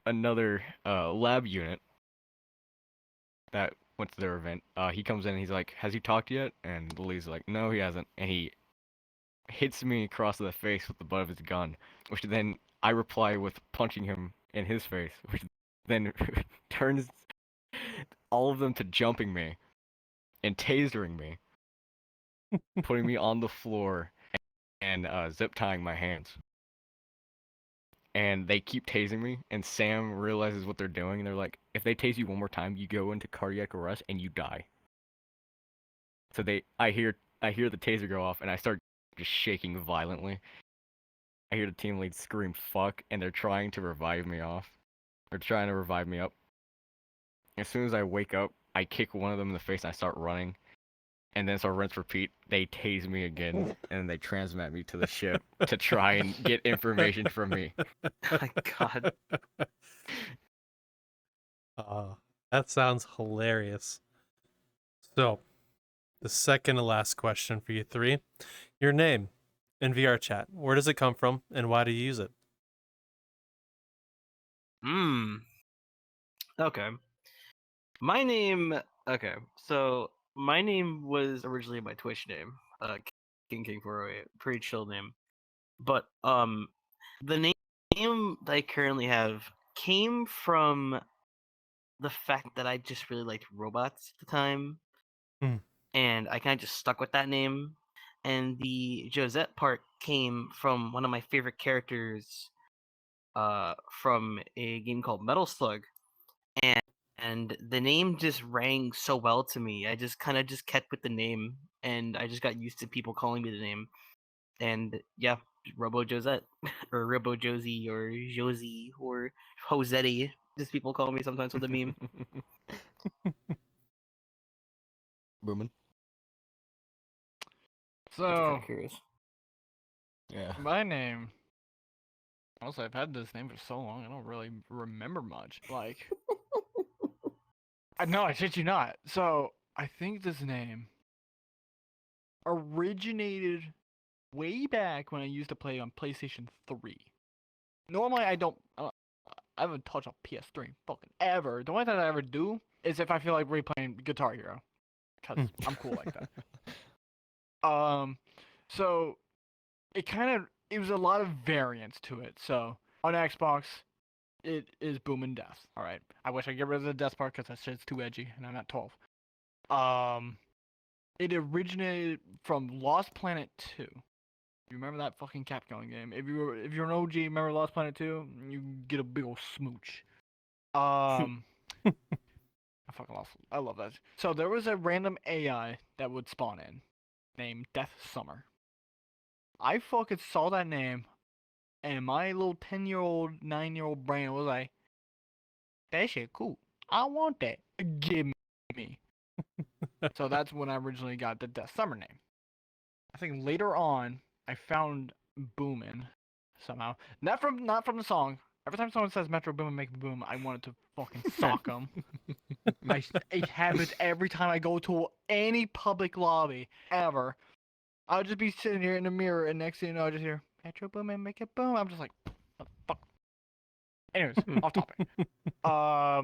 another lab unit that went to their event. He comes in and he's like, "Has he talked yet?" And the lead's like, "No, he hasn't." And he hits me across the face with the butt of his gun, which then I reply with punching him in his face, which then turns all of them to jumping me and tasering me, putting me on the floor and zip tying my hands. And they keep tasing me, and Sam realizes what they're doing, and they're like, if they tase you one more time, you go into cardiac arrest and you die. So I hear the taser go off, and I start just shaking violently. I hear the team lead scream "fuck," and they're trying to revive me up. As soon as I wake up, I kick one of them in the face and I start running. And then so rinse repeat, they tase me again, and they transmit me to the ship to try and get information from me. Oh my god. That sounds hilarious. So, the second to last question for you three. Your name in VRChat. Where does it come from, and why do you use it? Okay. So my name was originally my Twitch name, King 408, pretty chill name. But the name that I currently have came from the fact that I just really liked robots at the time, and I kind of just stuck with that name. And the Josette part came from one of my favorite characters, from a game called Metal Slug, and the name just rang so well to me. I just kind of just kept with the name, and I just got used to people calling me the name. And yeah, Robo Josette, or Robo Josie, or Josie, or Josetti. Just people call me sometimes with a meme. Boomin. I'm kind So, of curious. Yeah. my name. Also, I've had this name for so long, I don't really remember much. Like, no, I shit you not. So, I think this name originated way back when I used to play on PlayStation 3. Normally, I haven't touched a PS3 fucking ever. The only thing I ever do is if I feel like replaying Guitar Hero, because I'm cool like that. So it was a lot of variants to it. So on Xbox, it is Boom and Death. All right. I wish I could get rid of the Death part because that shit's too edgy, and I'm at 12. it originated from Lost Planet 2. You remember that fucking Capcom game? If you're an OG, remember Lost Planet 2? You get a big old smooch. I fucking lost. I love that. So there was a random AI that would spawn in, named Death Summer. I fucking saw that name, and my little 10-year-old, 9-year-old brain was like, "That shit cool. I want that. Give me." So that's when I originally got the Death Summer name. I think later on I found Boomin somehow. Not from the song. Every time someone says Metro Boomin make boom, I wanted to fucking sock them. It happens every time I go to any public lobby ever. I'll just be sitting here in the mirror, and next thing you know, I just hear Metro Boomin make it boom. I'm just like, what the fuck. Anyways, off topic. I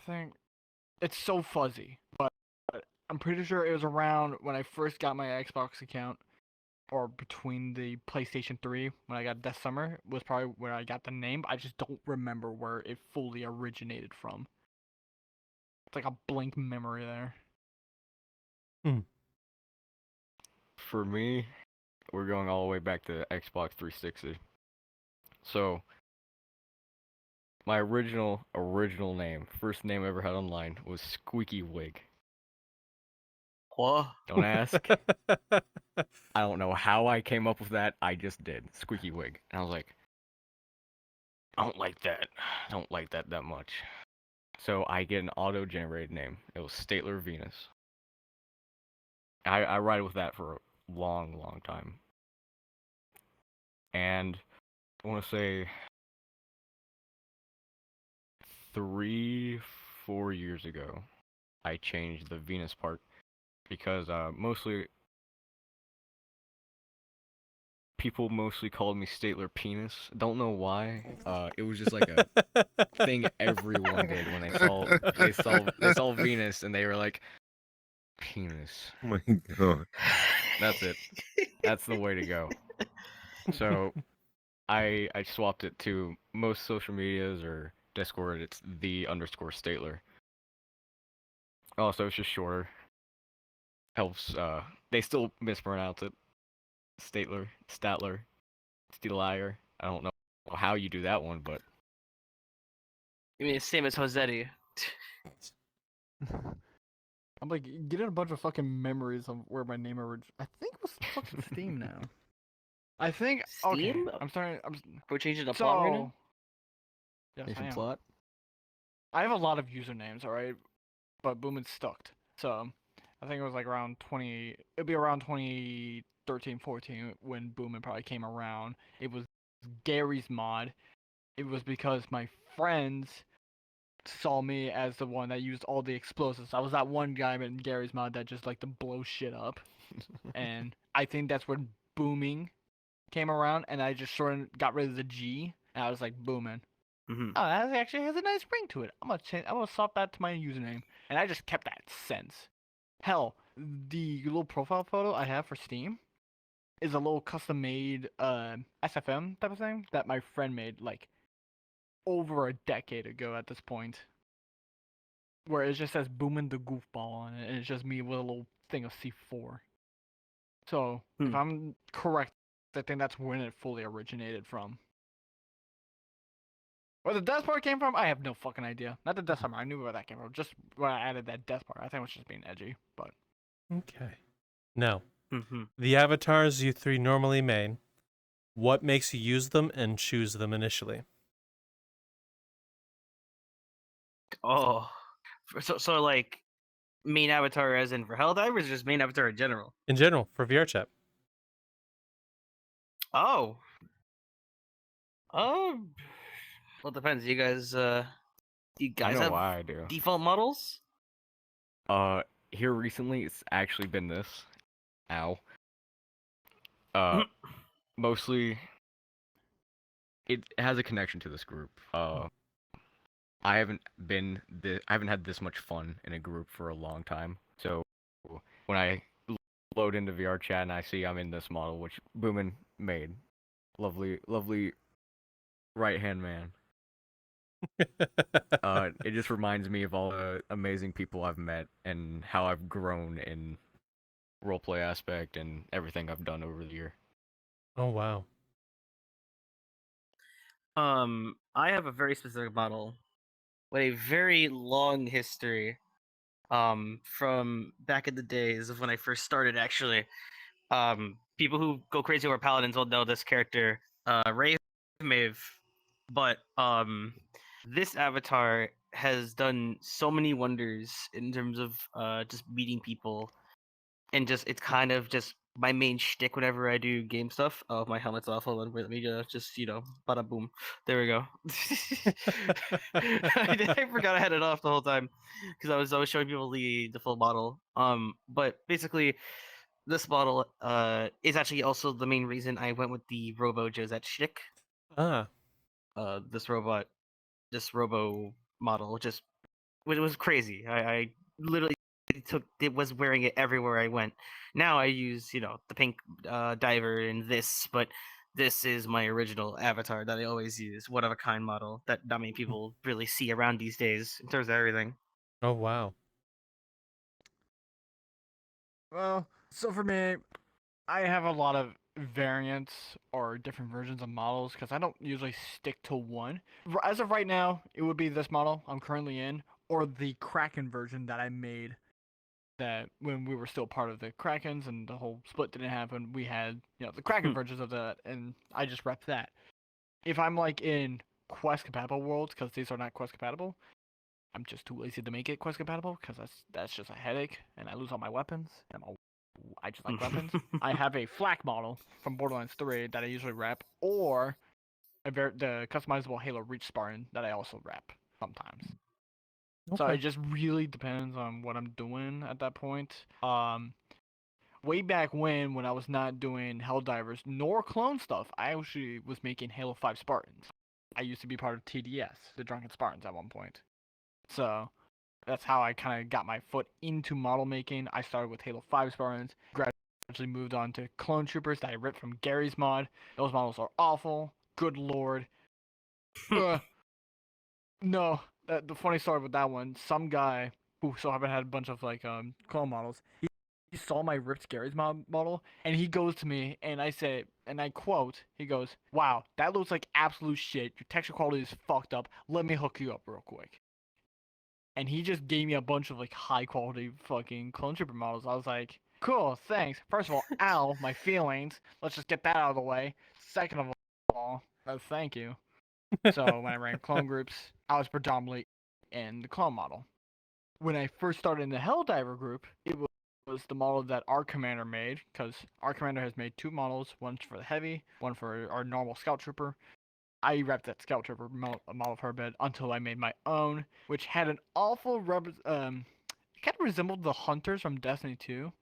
think it's so fuzzy, but I'm pretty sure it was around when I first got my Xbox account, or between the PlayStation 3 when I got Death Summer was probably where I got the name. I just don't remember where it fully originated from. It's like a blank memory there. For me, we're going all the way back to Xbox 360. So, my original name, first name I ever had online, was Squeaky Wig. What? Don't ask. I don't know how I came up with that. I just did. Squeaky Wig. And I was like, I don't like that. I don't like that much. So I get an auto-generated name. It was Statler Venus. I ride with that for a long, long time. And I want to say 3-4 years ago, I changed the Venus part because people mostly called me Statler Penis. Don't know why. It was just like a thing everyone did when they saw Venus and they were like, penis. Oh my god. That's it. That's the way to go. So I swapped it to most social medias or Discord. It's _Statler. Also, it's just shorter. Helps. They still mispronounce it. Statler, Steelier. I don't know how you do that one, but I mean, it's same as Josetti. I'm like getting a bunch of fucking memories of where my name originated. I think it was fucking Steam now. I think Steam? Okay, I'm starting. We're changing the plot right now? Yes, Nation I am. plot. I have a lot of usernames, alright? But Boomin stuck. So, I think it was like around 20... It'd be around 2013, 14 when Boomin probably came around. It was Gary's mod. It was because my friends saw me as the one that used all the explosives. I was that one guy in Gary's mod that just liked to blow shit up. And I think that's when Booming came around, and I just sort of got rid of the G, and I was like, Boomin'. Mm-hmm. Oh, that actually has a nice ring to it. I'm gonna swap that to my username, and I just kept that since. Hell, the little profile photo I have for Steam is a little custom-made SFM type of thing that my friend made like over a decade ago at this point, where it just says "Boomin' the Goofball" on it, and it's just me with a little thing of C4. So, if I'm correct, I think that's when it fully originated from. Where the death part came from, I have no fucking idea. Not the death summer, I knew where that came from. Just when I added that death part, I think it was just being edgy, but... Okay. Now, the avatars you three normally main, what makes you use them and choose them initially? Oh. So like, main avatar as in for Helldivers, or just main avatar in general? In general, for VRChat. Oh. Oh. Well, it depends. You guys, I know have why I do. default models? Here recently, it's actually been this. Ow. Mostly, it has a connection to this group. I haven't had this much fun in a group for a long time. So when I load into VRChat and I see I'm in this model, which Boomin made, lovely right hand man. It just reminds me of all the amazing people I've met and how I've grown in roleplay aspect and everything I've done over the year. Oh wow. I have a very specific model with a very long history. From back in the days of when I first started, actually. People who go crazy over paladins will know this character, Ray Maeve. But this avatar has done so many wonders in terms of just meeting people, and just it's kind of just my main shtick whenever I do game stuff. Oh, my helmet's off. Hold on, wait, let me just bada boom. There we go. I forgot I had it off the whole time because I was showing people the full model. But basically, this model is actually also the main reason I went with the Robo Josette shtick. Ah. This Robo model just it was crazy. I literally was wearing it everywhere I went. Now I use the pink diver in this, but this is my original avatar that I always use. One of a kind model that not many people really see around these days in terms of everything. Oh wow. Well, so for me, I have a lot of variants or different versions of models because I don't usually stick to one. As of right now, it would be this model I'm currently in, or the Kraken version that I made. That when we were still part of the Krakens and the whole split didn't happen, we had the Kraken versions of that, and I just rep that. If I'm like in quest compatible worlds, because these are not quest compatible, I'm just too lazy to make it quest compatible because that's just a headache, and I lose all my weapons. And I just like weapons. I have a flak model from Borderlands 3 that I usually rep, or the customizable Halo Reach Spartan that I also rep sometimes. So Okay. it just really depends on what I'm doing at that point. Way back when I was not doing Helldivers nor clone stuff, I actually was making Halo 5 Spartans. I used to be part of TDS, the Drunken Spartans, at one point. So that's how I kind of got my foot into model making. I started with Halo 5 Spartans, gradually moved on to Clone Troopers that I ripped from Gary's mod. Those models are awful. Good lord. No, the funny story with that one, some guy who so happened had a bunch of like clone models. He saw my ripped Gary's model, and he goes to me, and I say, and I quote, he goes, "Wow, that looks like absolute shit. Your texture quality is fucked up. Let me hook you up real quick." And he just gave me a bunch of like high quality fucking clone trooper models. I was like, "Cool, thanks." First of all, ow, my feelings. Let's just get that out of the way. Second of all, thank you. So when I ran clone groups, I was predominantly in the clone model. When I first started in the Helldiver group, it was the model that our commander made, because our commander has made two models, one for the heavy, one for our normal scout trooper. I repped that scout trooper model for a bit until I made my own, which had an awful kind of resembled the hunters from Destiny 2.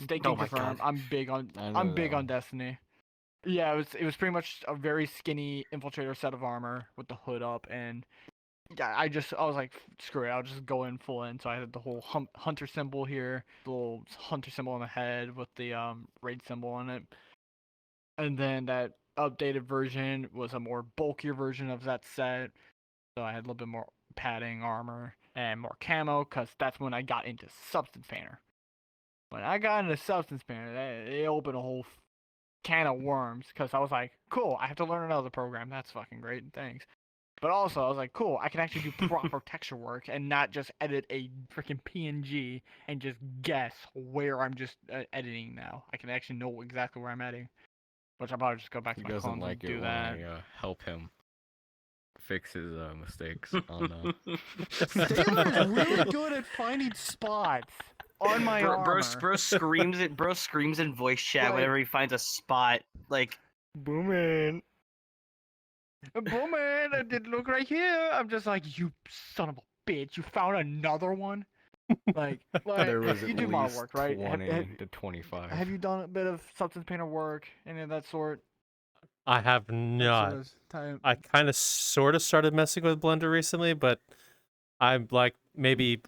Stay Oh my confirmed. God. I'm big on Destiny. Yeah, it was pretty much a very skinny infiltrator set of armor with the hood up, and yeah, I was like, screw it, I'll just go in full in. So I had the whole hunter symbol here, the little hunter symbol on the head with the raid symbol on it, and then that updated version was a more bulkier version of that set. So I had a little bit more padding, armor, and more camo, because that's when I got into Substance Painter. When I got into Substance Painter, it opened a whole can of worms, because I was like, cool, I have to learn another program. That's fucking great, thanks. But also, I was like, cool, I can actually do proper texture work and not just edit a freaking PNG and just guess where I'm just editing now. I can actually know exactly where I'm editing. Which I'll probably just go back to He my doesn't clones like and it do when that. I help him fix his mistakes on Sailor is really good at finding spots on my armor. Bro screams in voice chat Like- whenever he finds a spot. Like, Boomin'. Boomin', I did look right here. I'm just like, you son of a bitch, you found another one? Like There was you at do model least work, right? 20 to 25. Have you done a bit of Substance Painter work, any of that sort? I have not. I kind of sort of started messing with Blender recently, but I'm like maybe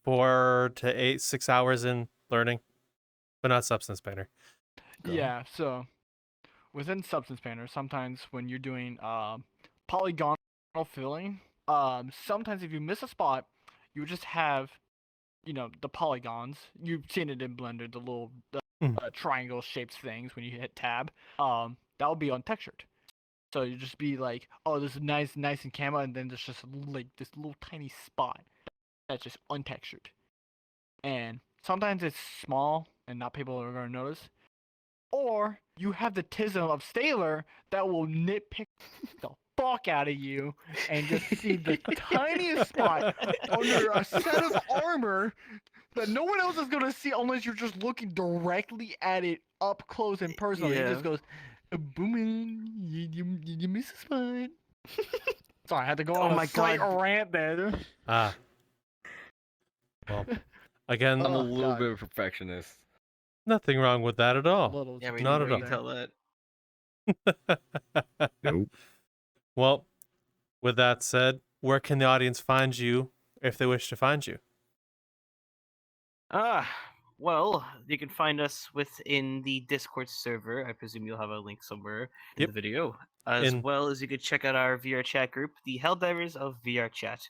4 to 6 hours in learning, but not Substance Painter. Yeah, so within Substance Painter, sometimes when you're doing polygonal feeling. Sometimes if you miss a spot, you just have, the polygons. You've seen it in Blender, the little triangle shaped things when you hit tab. That will be untextured. So you just be like, oh, this is nice and camo, and then there's just like this little tiny spot that's just untextured. And sometimes it's small and not people are gonna notice. Or you have the tism of Staler that will nitpick the fuck out of you and just see the tiniest spot under a set of armor that no one else is gonna see unless you're just looking directly at it up close and personal. He just goes, booming, you miss a spot. Sorry, I had to go on a slight rant there. Well, again, I'm a little bit of a perfectionist. nothing wrong with that at all. Yeah, we Not can at tell that. Nope. Well, with that said, where can the audience find you if they wish to find you? Well, you can find us within the Discord server. I presume you'll have a link somewhere in the video. As well as you could check out our VR chat group, the Helldivers of VRChat.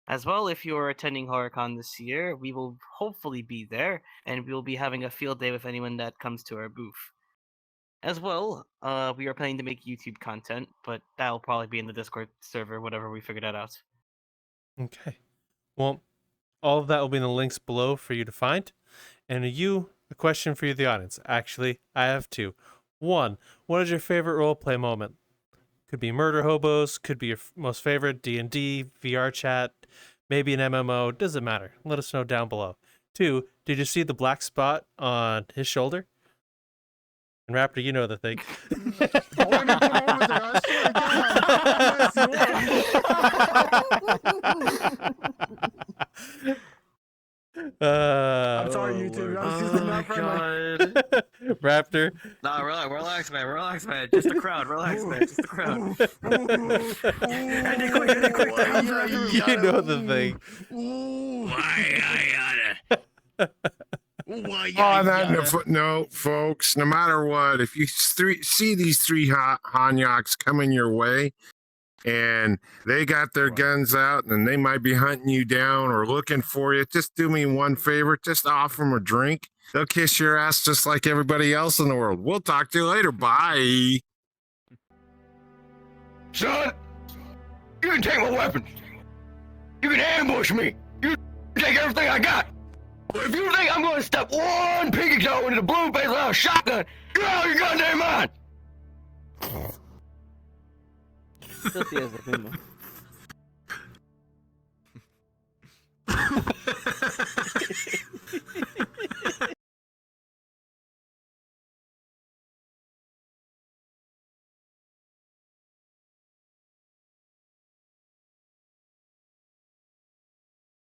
As well, if you're attending HorrorCon this year, we will hopefully be there, and we will be having a field day with anyone that comes to our booth. As well, we are planning to make YouTube content, but that'll probably be in the Discord server whenever we figure that out. Okay. Well, all of that will be in the links below for you to find. And a question for you, the audience. Actually, I have two. One, what is your favorite roleplay moment? Could be Murder Hobos, could be your most favorite D&D, VR chat, maybe an MMO, doesn't matter. Let us know down below. Two, did you see the black spot on his shoulder? And Raptor, you know the thing. I'm sorry, YouTube. Raptor. Nah, relax, man. Just the crowd. Relax, man. Just the crowd. End it quick. You know the thing. On that note, folks, no matter what, if you see these three Hanyaks coming your way and they got their guns out and they might be hunting you down or looking for you, just do me one favor. Just offer them a drink. They'll kiss your ass just like everybody else in the world. We'll talk to you later. Bye. Son, you can take my weapons. You can ambush me. You can take everything I got. But if you think I'm going to step one piggy toe into the blue face without a shotgun, you're out of your goddamn mind. Filthy as a human.